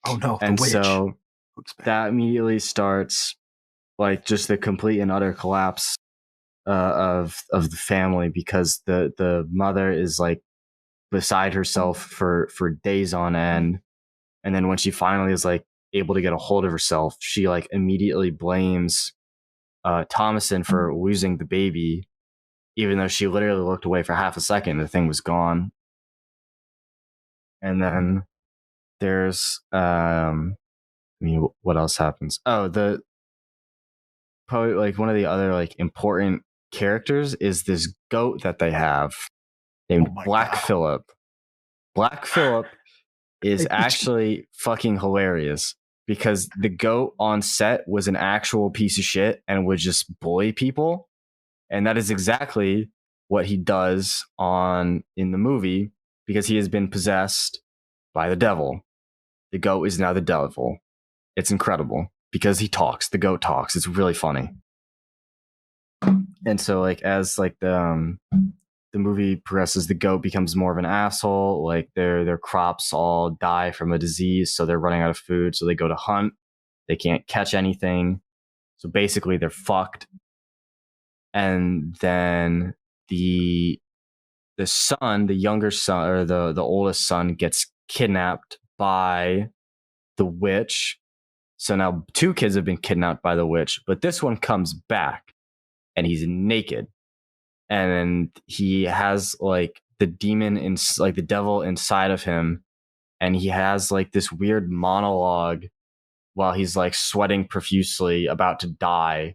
Oh no, And the witch. so that immediately starts like just the complete and utter collapse of the family, because the mother is like beside herself for days on end. And then when she finally is like able to get a hold of herself, she like immediately blames Thomason for losing the baby, even though she literally looked away for half a second, the thing was gone. And then there's I mean, what else happens? Oh, the probably like one of the other like important characters is this goat that they have named Black God. Phillip. Black Phillip is actually fucking hilarious, because the goat on set was an actual piece of shit and would just bully people. And that is exactly what he does in the movie, because he has been possessed by the devil. The goat is now the devil. It's incredible because he talks. The goat talks. It's really funny. And so like as like the movie progresses, the goat becomes more of an asshole. Like their crops all die from a disease, so they're running out of food, so they go to hunt. They can't catch anything. So basically they're fucked. And then the son, the younger son, or the oldest son, gets kidnapped by the witch. So now 2 kids have been kidnapped by the witch, but this one comes back and he's naked. And he has like the demon like the devil inside of him, and he has like this weird monologue while he's like sweating profusely, about to die.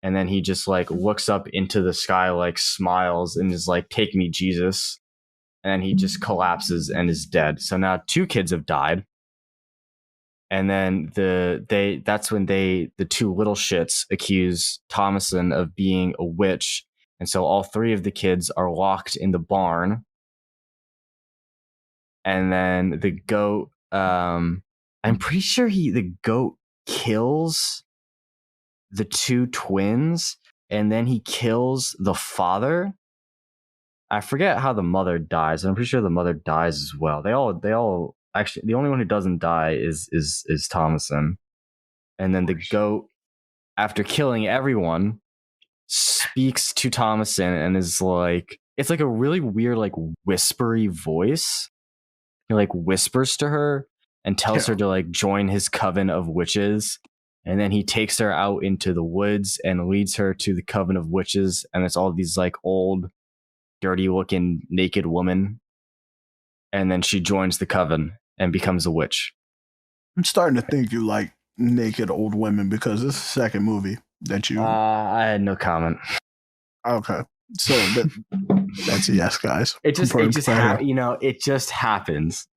And then he just like looks up into the sky, like smiles, and is like, "Take me, Jesus." And then he just collapses and is dead. So now 2 kids have died. And then that's when the 2 little shits accuse Thomason of being a witch. And so all 3 of the kids are locked in the barn. And then the goat, I'm pretty sure the goat kills the 2 twins, and then he kills the father. I forget how the mother dies. I'm pretty sure the mother dies as well. They all actually, the only one who doesn't die is Thomason. And then the goat, after killing everyone, speaks to Thomason and is like, it's like a really weird, like whispery voice. He like whispers to her and tells her to like join his coven of witches. And then he takes her out into the woods and leads her to the coven of witches. And it's all these like old, dirty looking naked women. And then she joins the coven and becomes a witch. I'm starting to think you like naked old women, because this is the second movie that you. I had no comment. Okay, so that's a yes, guys. It just it just happens.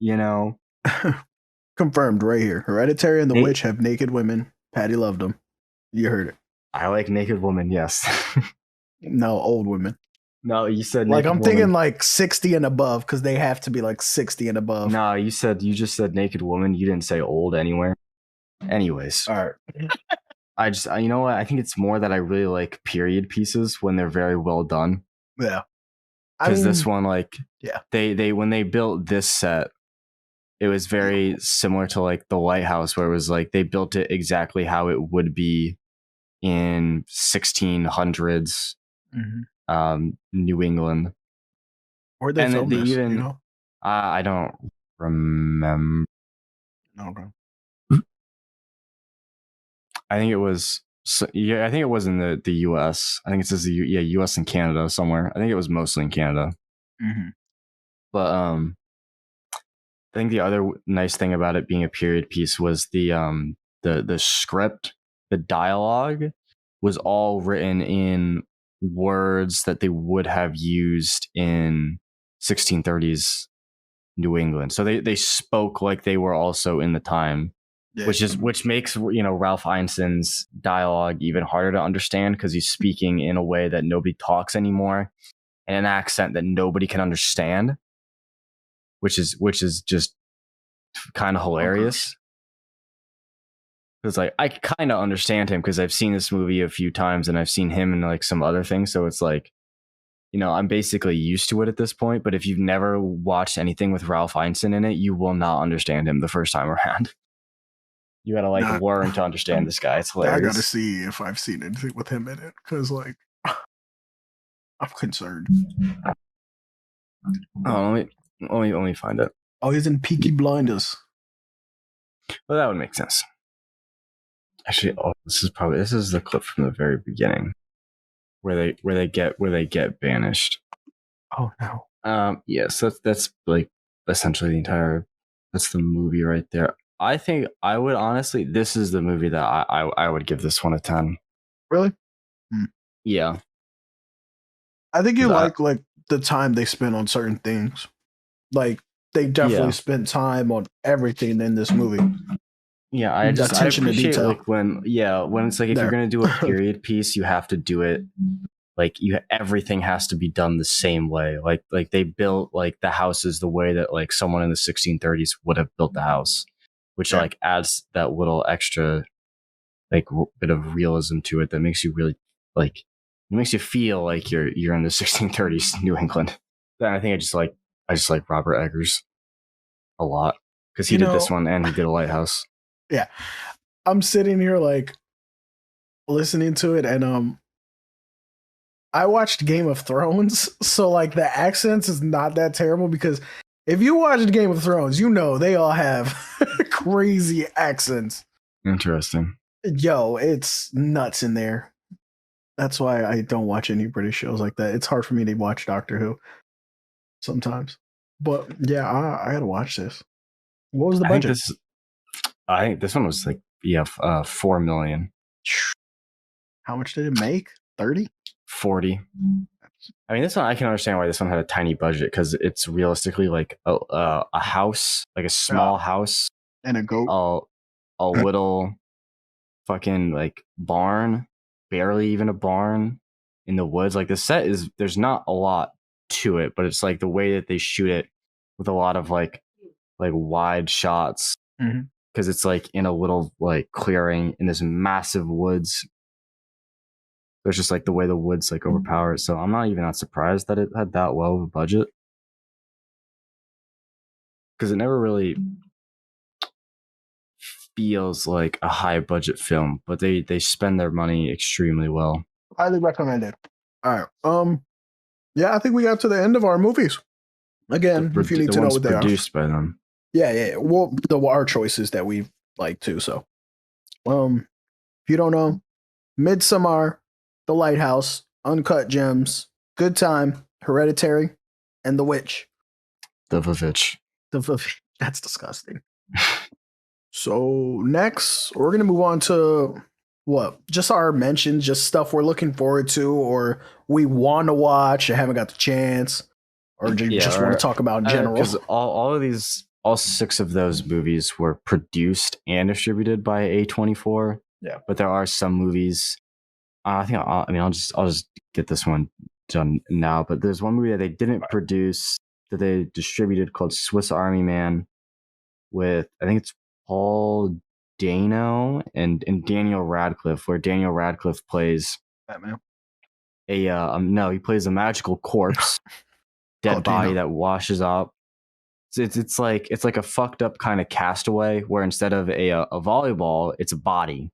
Confirmed right here. Hereditary and the Witch have naked women. Patty loved them. You heard it. I like naked women. Yes. No, old women. No, you said like I'm thinking like 60 and above, because they have to be like 60 and above. No, you just said naked woman. You didn't say old anywhere. Anyways, all right. I just, you know what? I think it's more that I really like period pieces when they're very well done. Yeah. Because this one, like, yeah, they when they built this set, it was very similar to like the Lighthouse, where it was like they built it exactly how it would be in 1600s. New England. Or they filmed this, even, I don't remember. Okay. I think it was. I think it was in the U.S. I think it says U.S. and Canada somewhere. I think it was mostly in Canada. But I think the other nice thing about it being a period piece was the script, the dialogue was all written in words that they would have used in 1630s New England. So they spoke like they were also in the time, which makes Ralph Ineson's dialogue even harder to understand, because he's speaking in a way that nobody talks anymore, and an accent that nobody can understand, which is just kind of hilarious. It's like, I kind of understand him because I've seen this movie a few times and I've seen him in like some other things. So it's like, I'm basically used to it at this point. But if you've never watched anything with Ralph Ineson in it, you will not understand him the first time around. You gotta learn to understand this guy. It's hilarious. I gotta see if I've seen anything with him in it because I'm concerned. Oh, let me find it. Oh, he's in Peaky Blinders. Well, that would make sense. Actually, this is the clip from the very beginning where they get banished. Oh no. Yes, that's like essentially that's the movie right there. I think I would honestly, this is the movie that I would give this one a 10. Really? Yeah. I think you like the time they spent on certain things. Like they definitely spent time on everything in this movie. Yeah, I appreciate like when it's like if you're gonna do a period piece, you have to do it like everything has to be done the same way. Like they built like the houses the way that like someone in the 1630s would have built the house, which like adds that little extra like bit of realism to it that makes you really like it makes you feel like you're in the 1630s New England. Then I think I just like Robert Eggers a lot because he did this one and he did a Lighthouse. Yeah, I'm sitting here like listening to it, and I watched Game of Thrones, so like the accents is not that terrible because if you watched Game of Thrones, they all have crazy accents. Interesting. Yo, it's nuts in there. That's why I don't watch any British shows like that. It's hard for me to watch Doctor Who sometimes. But yeah, I gotta watch this. What was the budget? I think this one was like $4 million. How much did it make? 30? 40. I mean, this one I can understand why this one had a tiny budget because it's realistically like a house, like a small house and a goat, a little fucking like barn, barely even a barn in the woods. Like the set there's not a lot to it, but it's like the way that they shoot it with a lot of like wide shots. Mm-hmm. Because it's like in a little like clearing in this massive woods. There's just like the way the woods like overpower it. So I'm not even that surprised that it had that low of a budget. Because it never really feels like a high budget film, but they spend their money extremely well. Highly recommended. All right. Yeah, I think we got to the end of our movies. Again, if you need to know what they are. Produced by them. Yeah. Well, our choices that we like too. So, if you don't know, Midsommar, The Lighthouse, Uncut Gems, Good Time, Hereditary, and The Witch. The Vavitch. That's disgusting. So next, we're gonna move on to what? Just our mentions, just stuff we're looking forward to, or we want to watch and haven't got the chance, or just want to talk about in general. Because all 6 of those movies were produced and distributed by A24. Yeah, but there are some movies. I'll just get this one done now. But there's one movie that they didn't produce that they distributed called Swiss Army Man, with I think it's Paul Dano and Daniel Radcliffe, where Daniel Radcliffe plays Batman. He plays a magical corpse, dead body that washes up. It's like a fucked up kind of Castaway, where instead of a volleyball, it's a body.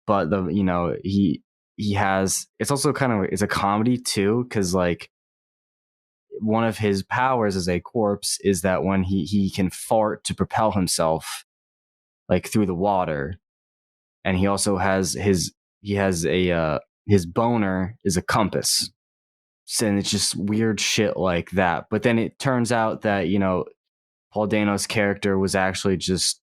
But he has, it's also kind of, it's a comedy too, because like one of his powers as a corpse is that when he can fart to propel himself like through the water, and he also has his boner is a compass. And it's just weird shit like that. But then it turns out that, Paul Dano's character was actually just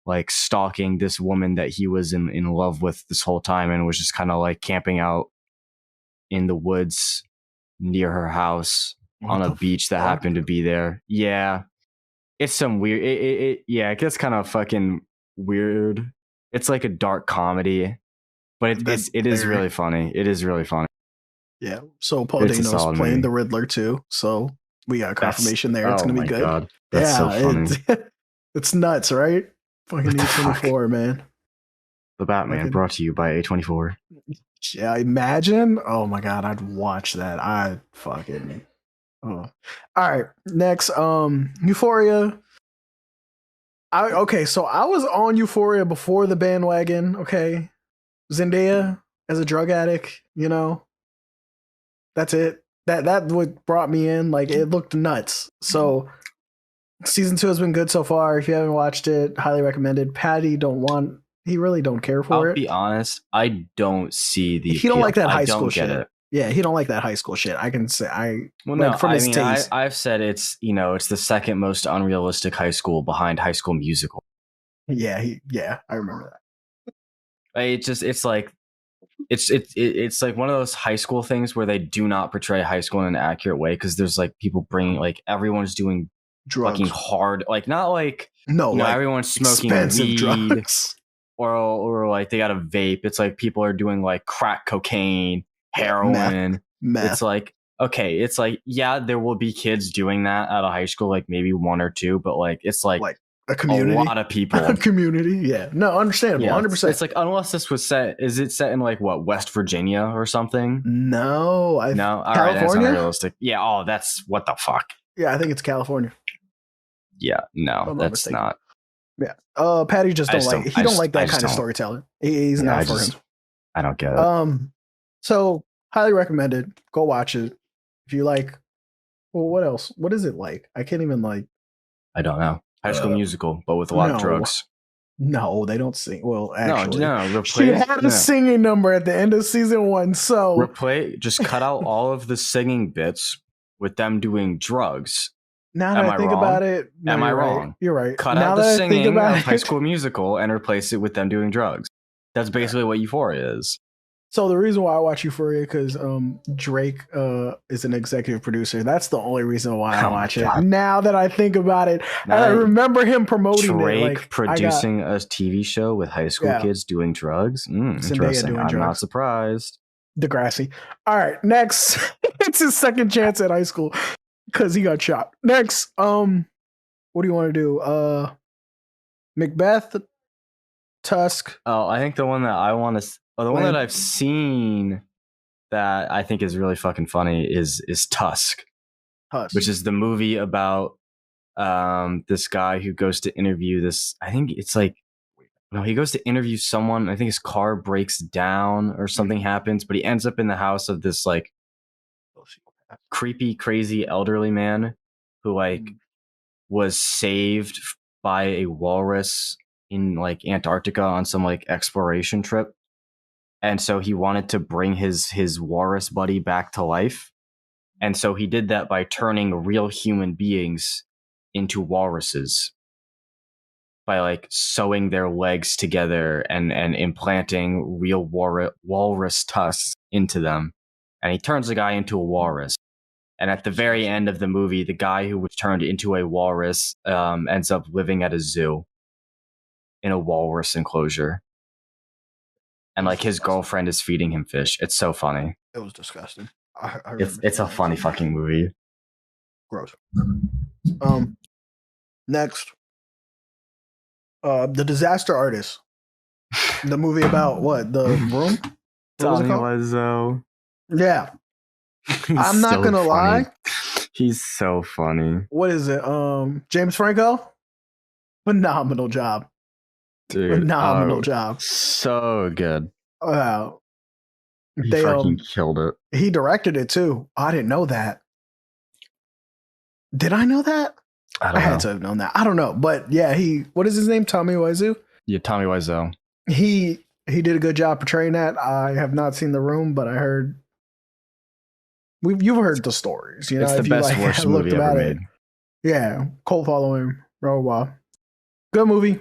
like stalking this woman that he was in love with this whole time, and was just kind of like camping out in the woods near her house on a beach that happened to be there. Yeah. It's some weird, it gets kind of fucking weird. It's like a dark comedy, but it is really funny. It is really funny. Yeah. So Paul Dano's playing the Riddler too. So we got confirmation there. It's going to be good. God. That's so funny. It's nuts, right? Fucking A24, man. The Batman brought to you by A24. Yeah, imagine. Oh my god, I'd watch that. I fucking. Oh. All right. Next, Euphoria. So I was on Euphoria before the bandwagon. Okay, Zendaya as a drug addict. That's it. That what brought me in. Like it looked nuts. So season 2 has been good so far. If you haven't watched it, highly recommended. He really don't care for I'll it. be honest, I don't see the He don't appeal. like that high I school don't shit. get it. Yeah, he don't like that high school shit. I can say Well, like no, from I his mean, taste. I've said it's the second most unrealistic high school behind High School Musical. Yeah, I remember that. It's like it's like one of those high school things where they do not portray high school in an accurate way because there's like people bringing like everyone's doing Drugs. fucking hard, like not like like everyone's smoking expensive weed drugs. or like they got a vape. It's like people are doing like crack cocaine, heroin. Meth. It's like okay, it's like there will be kids doing that at a high school, like maybe one or two, but like it's like a community, a lot of people. A community, yeah. No, understandable, 100%. It's like unless this was is it set in like what, West Virginia or something? No, all right, that's unrealistic. Yeah, that's what the fuck. Yeah, I think it's California. Yeah, no, that's not. Yeah, Patty just don't like. He don't like that kind of storytelling. He's not for him. I don't get it. So highly recommended. Go watch it if you like. Well, what else? What is it like? I can't even like. I don't know. High School Musical, but with a lot of drugs. No, they don't sing. Well, actually, no. She had a singing number at the end of season 1. So just cut out all of the singing bits with them doing drugs. Now that I think about it, am I wrong? You're right. Cut out the singing of High School Musical and replace it with them doing drugs. That's basically what Euphoria is. So the reason why I watch Euphoria because Drake is an executive producer. That's the only reason why I watch it. Now that I think about it, I remember him promoting Drake it. producing a TV show with high school kids doing drugs. Interesting. I'm not surprised. Degrassi. All right, next. It's his second chance at high school because he got shot. Next, what do you want to do? Macbeth, Tusk. Oh, I think the one that I want to. The one that I've seen that I think is really fucking funny is Tusk, which is the movie about this guy who goes to interview this. I think it's like he goes to interview someone. I think his car breaks down or something happens, but he ends up in the house of this like creepy, crazy elderly man who like was saved by a walrus in like Antarctica on some like exploration trip. And so he wanted to bring his walrus buddy back to life. And so he did that by turning real human beings into walruses. By like sewing their legs together and implanting real walrus tusks into them. And he turns the guy into a walrus. And at the very end of the movie, the guy who was turned into a walrus ends up living at a zoo in a walrus enclosure. And like his girlfriend is feeding him fish. It's so funny. It was disgusting. It's a funny fucking movie. Gross. Next, The Disaster Artist. The movie about what? The Room? Tommy Wiseau. Yeah. I'm not gonna lie. He's so funny. What is it? James Franco? Phenomenal job. Dude, phenomenal job. So good. He fucking killed it. He directed it too. I didn't know that. Did I know that? I had to have known that. I don't know. But yeah, what is his name? Tommy Wiseau? Yeah, Tommy Wiseau. He did a good job portraying that. I have not seen The Room, but I heard you've heard the stories. It's the best worst movie ever made. Yeah. Cult following. Good movie.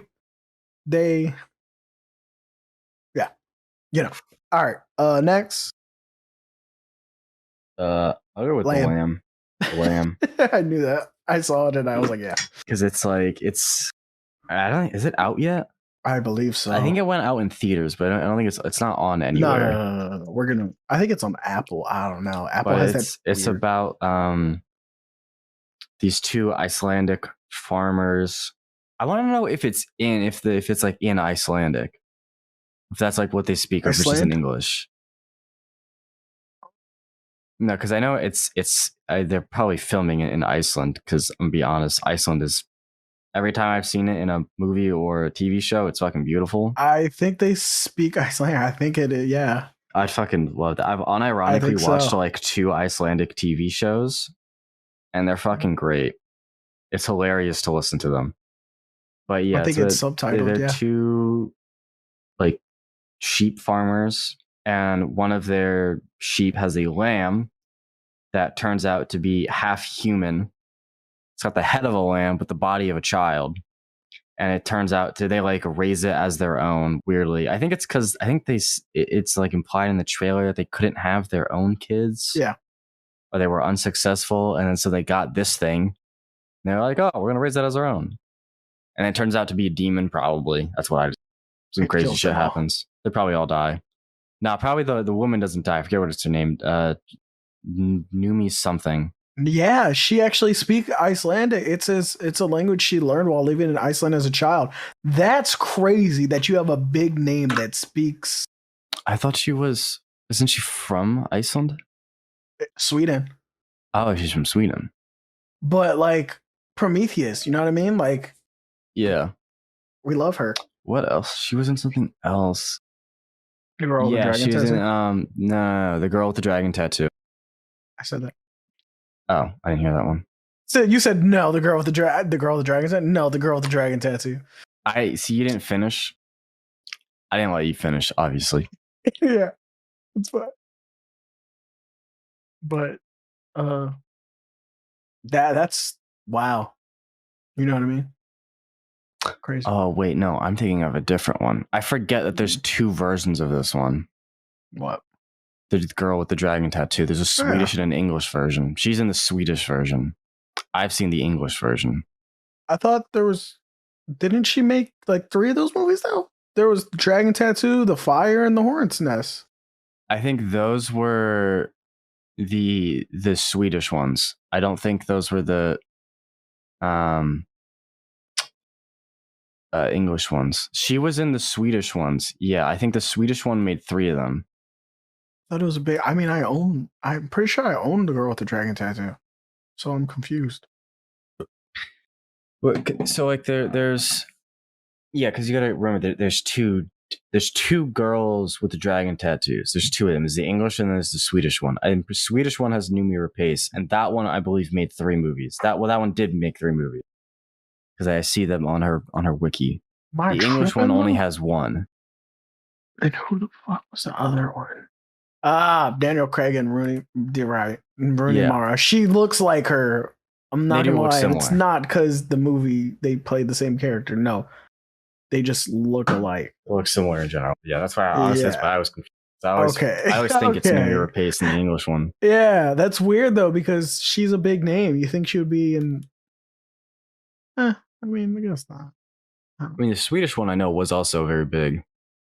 All right. Next. I'll go with Lamb. The Lamb. I knew that. I saw it and I was like, yeah. Because it's like is it out yet? I believe so. I think it went out in theaters, but I don't think it's not on anywhere. No. I think it's on Apple. I don't know. Apple has that. It's about these two Icelandic farmers. I want to know if it's like in Icelandic. If that's like what they speak, or if it's just in English. No, because I know they're probably filming it in Iceland. Because I'm gonna be honest, Iceland is every time I've seen it in a movie or a TV show, it's fucking beautiful. I think they speak Icelandic. I think it is, yeah. I fucking love that. I've I unironically think watched so. like 2 Icelandic TV shows, and they're fucking great. It's hilarious to listen to them. But yeah, I think it's subtitled, they're yeah. 2 like sheep farmers, and one of their sheep has a lamb that turns out to be half human. It's got the head of a lamb but the body of a child. And it turns out they like raise it as their own weirdly. I think it's because it's like implied in the trailer that they couldn't have their own kids. Yeah. Or they were unsuccessful. And then so they got this thing. And they're like, oh, we're going to raise that as our own. And it turns out to be a demon, probably. That's what some It crazy kills shit them all. happens. They probably all die. No, probably the woman doesn't die. I forget what it's her name. Numi something. Yeah, she actually speaks Icelandic. It's a language she learned while living in Iceland as a child. That's crazy that you have a big name that speaks I thought isn't she from Iceland? Sweden. Oh, she's from Sweden. But like Prometheus, you know what I mean? Like, Yeah. we love her. What else? She was in something else. The girl with the dragon she was tattoo. in no, the girl with the dragon tattoo. I said that. Oh, I didn't hear that one. So you said no, the girl with the dragon tattoo. No, the girl with the dragon tattoo. I see you didn't finish. I didn't let you finish, obviously. Yeah, it's fine. But that's wow. You know what I mean? Crazy. Oh wait, no, I'm thinking of a different one. I forget that there's 2 versions of this one. What? The girl with the dragon tattoo. There's a Swedish and an English version. She's in the Swedish version. I've seen the English version. I thought there was. Didn't she make like 3 of those movies though? There was Dragon Tattoo, The Fire, and The Hornet's Nest. I think those were the Swedish ones. I don't think those were the English ones. She was in the Swedish ones. Yeah, I think the Swedish one made 3 of them. I thought it was a big. I mean, I'm pretty sure I own the girl with the dragon tattoo, so I'm confused. But so like there's yeah, because you gotta remember there's two girls with the dragon tattoos. There's 2 of them. There's the English and there's the Swedish one. And the Swedish one has Numi Rapace, and that one I believe made 3 movies. That one did make 3 movies because I see them on her wiki. The English one only has 1. And who the fuck was the other one? Daniel Craig and Rooney Mara. She looks like her. I'm not gonna lie. It's not because the movie they played the same character. No, they just look alike. They look similar in general. Yeah, that's why that's why I was confused. I always think it's Numi Rapace in the English one. Yeah, that's weird though because she's a big name. You think she would be in? I mean, I guess not. I mean, the Swedish one I know was also very big.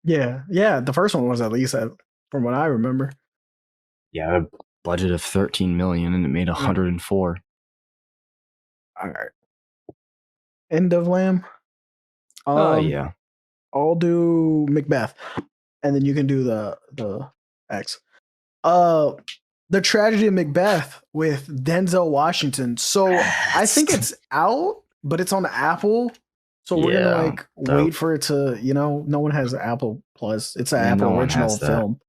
Yeah. The first one was at least from what I remember. Yeah, a budget of 13 million and it made 104. All right. End of Lamb. Yeah. I'll do Macbeth, and then you can do the X. The Tragedy of Macbeth with Denzel Washington. So I think it's out, but it's on Apple. So we're gonna wait for it to, no one has Apple Plus. It's an Apple original film.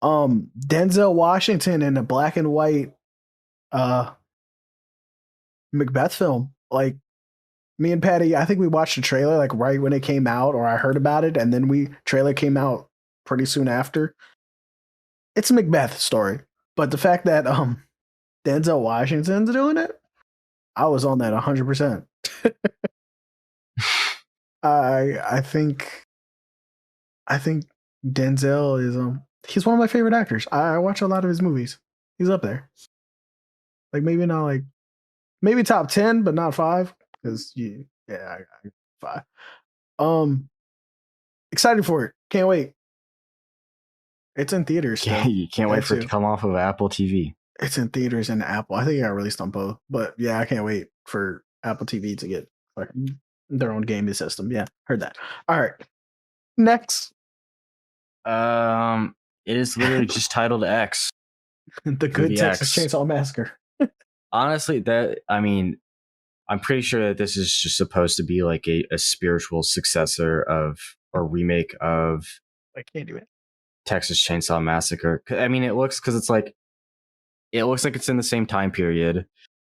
Denzel Washington in a black and white Macbeth film. Like me and Patty, I think we watched the trailer like right when it came out, or I heard about it, and then trailer came out pretty soon after. It's a Macbeth story, but the fact that Denzel Washington's doing it, I was on that 100%. I think Denzel is he's one of my favorite actors. I watch a lot of his movies. He's up there. Like maybe top 10, but not 5. Because I 5. Excited for it. Can't wait. It's in theaters. You can't wait for it to come off of Apple TV. It's in theaters and Apple. I think it got released on both. But yeah, I can't wait for Apple TV to get their own gaming system. Yeah, heard that. All right. Next. It is literally just titled X. The good Movie Texas X. Chainsaw Massacre. Honestly, I'm pretty sure that this is just supposed to be like a spiritual successor of or remake of I can't do it. Texas Chainsaw Massacre. I mean, it looks like it's in the same time period.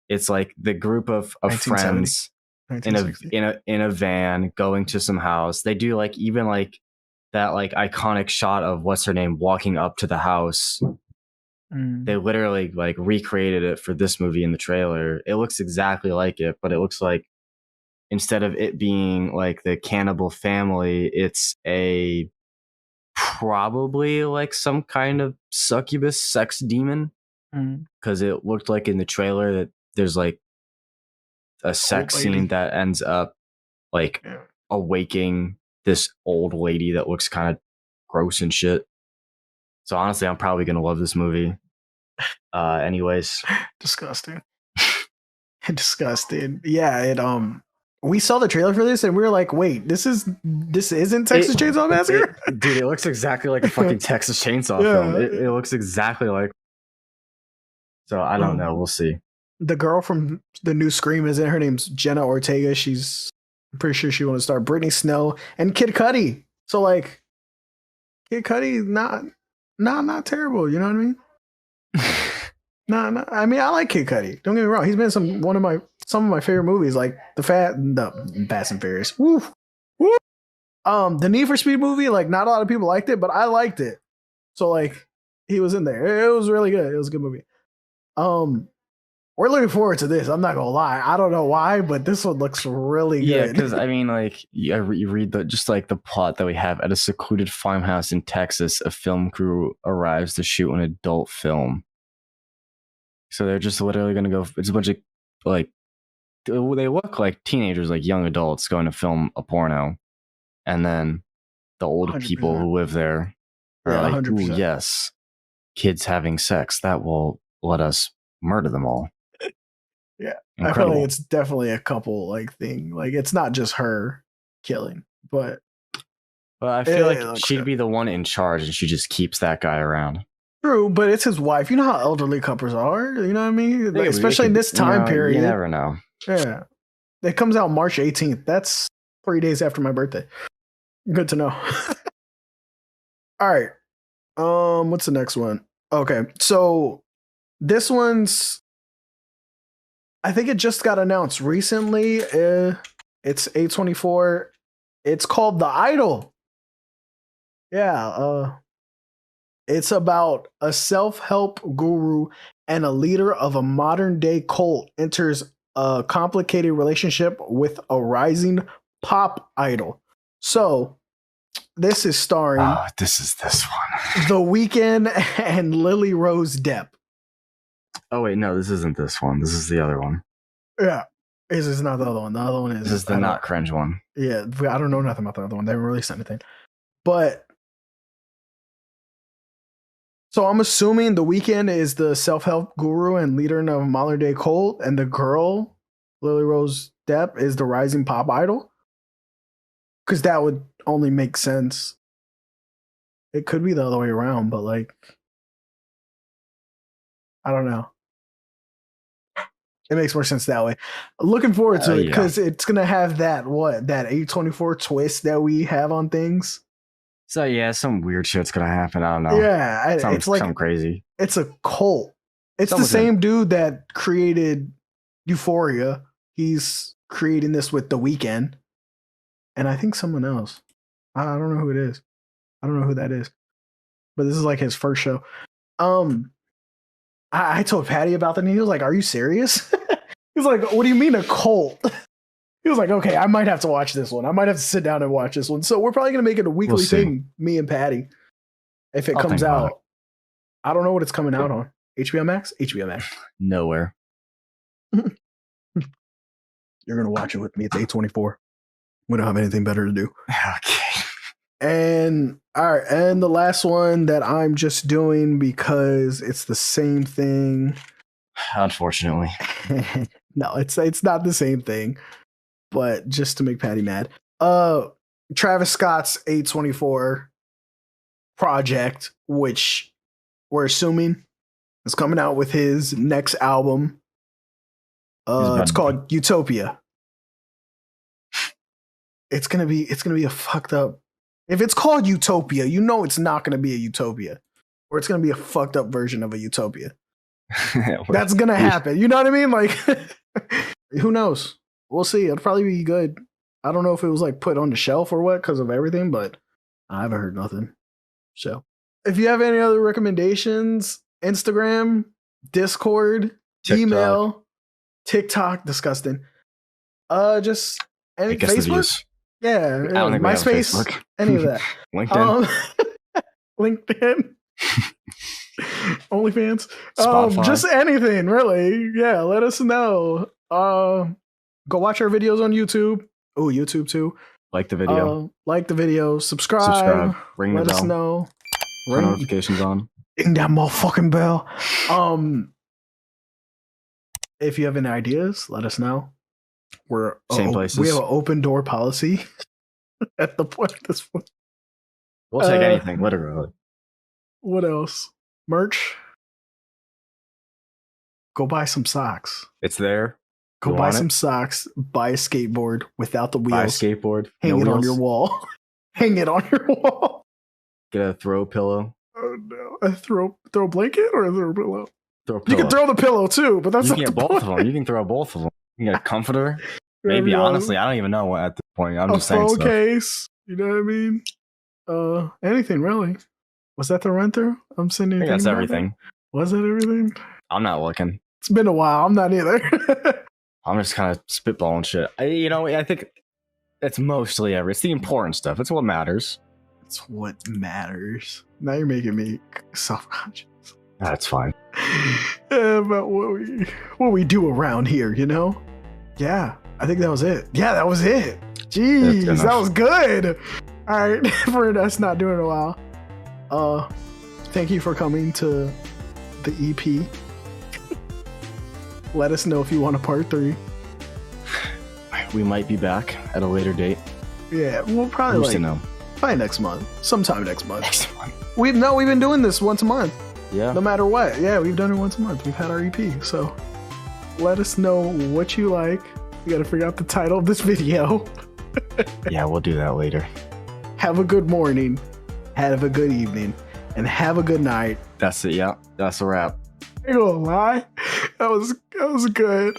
It's like the group of 1970. friends 1960. in a van going to some house. They do like even like that like iconic shot of what's her name walking up to the house. They literally like recreated it for this movie in the trailer. It looks exactly like it, but it looks like instead of it being like the cannibal family, it's a probably like some kind of succubus sex demon. Because it looked like in the trailer that there's like a sex scene that ends up like awaking this old lady that looks kind of gross and shit. So honestly, I'm probably gonna love this movie. Anyways, Disgusting. Disgusting. Yeah, it we saw the trailer for this and we were like, wait, this isn't Texas Chainsaw Massacre? Dude, it looks exactly like a fucking Texas Chainsaw film. It looks exactly like. So I don't know. We'll see. The girl from the new Scream is in. Her name's Jenna Ortega. I'm pretty sure she want to start Brittany Snow and Kid Cudi. So like, Kid Cudi not terrible. You know what I mean? No. I mean, I like Kid Cudi. Don't get me wrong. He's been in some of my favorite movies, like the Fast and Furious. Woo. The Need for Speed movie. Like, not a lot of people liked it, but I liked it. So like, he was in there. It was really good. It was a good movie. We're looking forward to this. I'm not gonna lie. I don't know why, but this one looks really good. Yeah, because I mean, like you read the plot that we have at a secluded farmhouse in Texas. A film crew arrives to shoot an adult film. So they're just literally gonna go. It's a bunch of like they look like teenagers, like young adults going to film a porno, and then the old 100%. people who live there are like, 100%. "Ooh, yes, kids having sex that will let us murder them all." Yeah. Incredible. I feel like it's definitely a couple like thing. Like, it's not just her killing, but I feel like she'd be the one in charge, and she just keeps that guy around. True, but it's his wife. You know how elderly couples are. You know what I mean? Like, especially in this time period. You never know. Yeah. It comes out March 18th. That's 3 days after my birthday. Good to know. All right. What's the next one? Okay. So this one's, I think it just got announced recently. It's A24. It's called The Idol. Yeah. It's about a self-help guru and a leader of a modern-day cult enters a complicated relationship with a rising pop idol. So, this is starring... Oh, this one. The Weeknd and Lily Rose Depp. Oh, wait, no, this isn't this one. This is the other one. Yeah. This is not the other one. The other one is... This is the not cringe one. Yeah, I don't know nothing about the other one. They haven't released anything. But... So I'm assuming The Weeknd is the self-help guru and leader of a modern-day cult, and the girl, Lily Rose Depp, is the rising pop idol? Because that would only make sense. It could be the other way around, but like... I don't know. It makes more sense that way. Looking forward to it, because it's going to have that A24 twist that we have on things. So yeah, some weird shit's gonna happen. I don't know. Yeah, it's like something crazy. It's a cult. It's the same dude that created Euphoria. He's creating this with The Weeknd, and I think someone else. I don't know who it is. I don't know who that is. But this is like his first show. I told Patty about that, and he was like, "Are you serious?" He was like, "What do you mean a cult?" He was like, okay, I might have to watch this one. I might have to sit down and watch this one. So we're probably going to make it a weekly thing, me and Patty, if it comes out. I don't know what it's coming out on. HBO Max? HBO Max. Nowhere. You're going to watch it with me. It's A24. We don't have anything better to do. Okay. And all right. And the last one that I'm just doing because it's the same thing. Unfortunately. No, it's not the same thing. But just to make Patty mad, Travis Scott's A24 project, which we're assuming is coming out with his next album. It's called Utopia. It's gonna be a fucked up. If it's called Utopia, you know it's not gonna be a utopia, or it's gonna be a fucked up version of a utopia. That's gonna happen. You know what I mean? Like, who knows? We'll see. It'll probably be good. I don't know if it was like put on the shelf or what because of everything, but I haven't heard nothing. So, if you have any other recommendations, Instagram, Discord, TikTok. email, TikTok, disgusting. Just any Facebook. Yeah, I don't think MySpace, any of that. LinkedIn, LinkedIn, OnlyFans, Spotify. just anything really. Yeah, let us know. Go watch our videos on YouTube. Oh, YouTube too. Like the video, subscribe, ring let the us bell, know. turn notifications on. Ding that motherfucking bell. If you have any ideas, let us know. We're Same places. We have an open door policy at the point this point. We'll take anything, literally. What else? Merch. Go buy some socks. It's there. Go You buy want some it? socks. Buy a skateboard without the Buy a wheels. skateboard. Hang no it on wheels. your wall. Hang it on your wall. Get a throw pillow. Oh no! A throw a blanket or a throw pillow? Throw a You pillow. can throw the pillow too, but that's You not can the get both point. of them. You can throw both of them. You can get a comforter. There Maybe, we go. honestly, I don't even know at this point. I'm a just saying phone stuff. case. You know what I mean? Anything really? Was that the run through? I'm sending. I think that's anything about everything. that? Was that everything? I'm not looking. It's been a while. I'm not either. I'm just kind of spitballing shit. I think it's mostly It's the important stuff. It's what matters. It's what matters. Now you're making me self-conscious That's fine. about what we do around here. You know? Yeah, I think that was it. Yeah, that was it. Jeez, That's that enough. was good. All right, for us not doing it in a while. Thank you for coming to the EP. Let us know if you want a part 3. We might be back at a later date. Yeah, we'll probably Who's to know? probably next month, sometime next month. Next month. We've been doing this once a month, Yeah. no matter what. Yeah, we've done it once a month. We've had our EP, so let us know what you like. You got to figure out the title of this video. Yeah, we'll do that later. Have a good morning, have a good evening, and have a good night. That's it. Yeah, that's a wrap. I ain't gonna lie, that was good.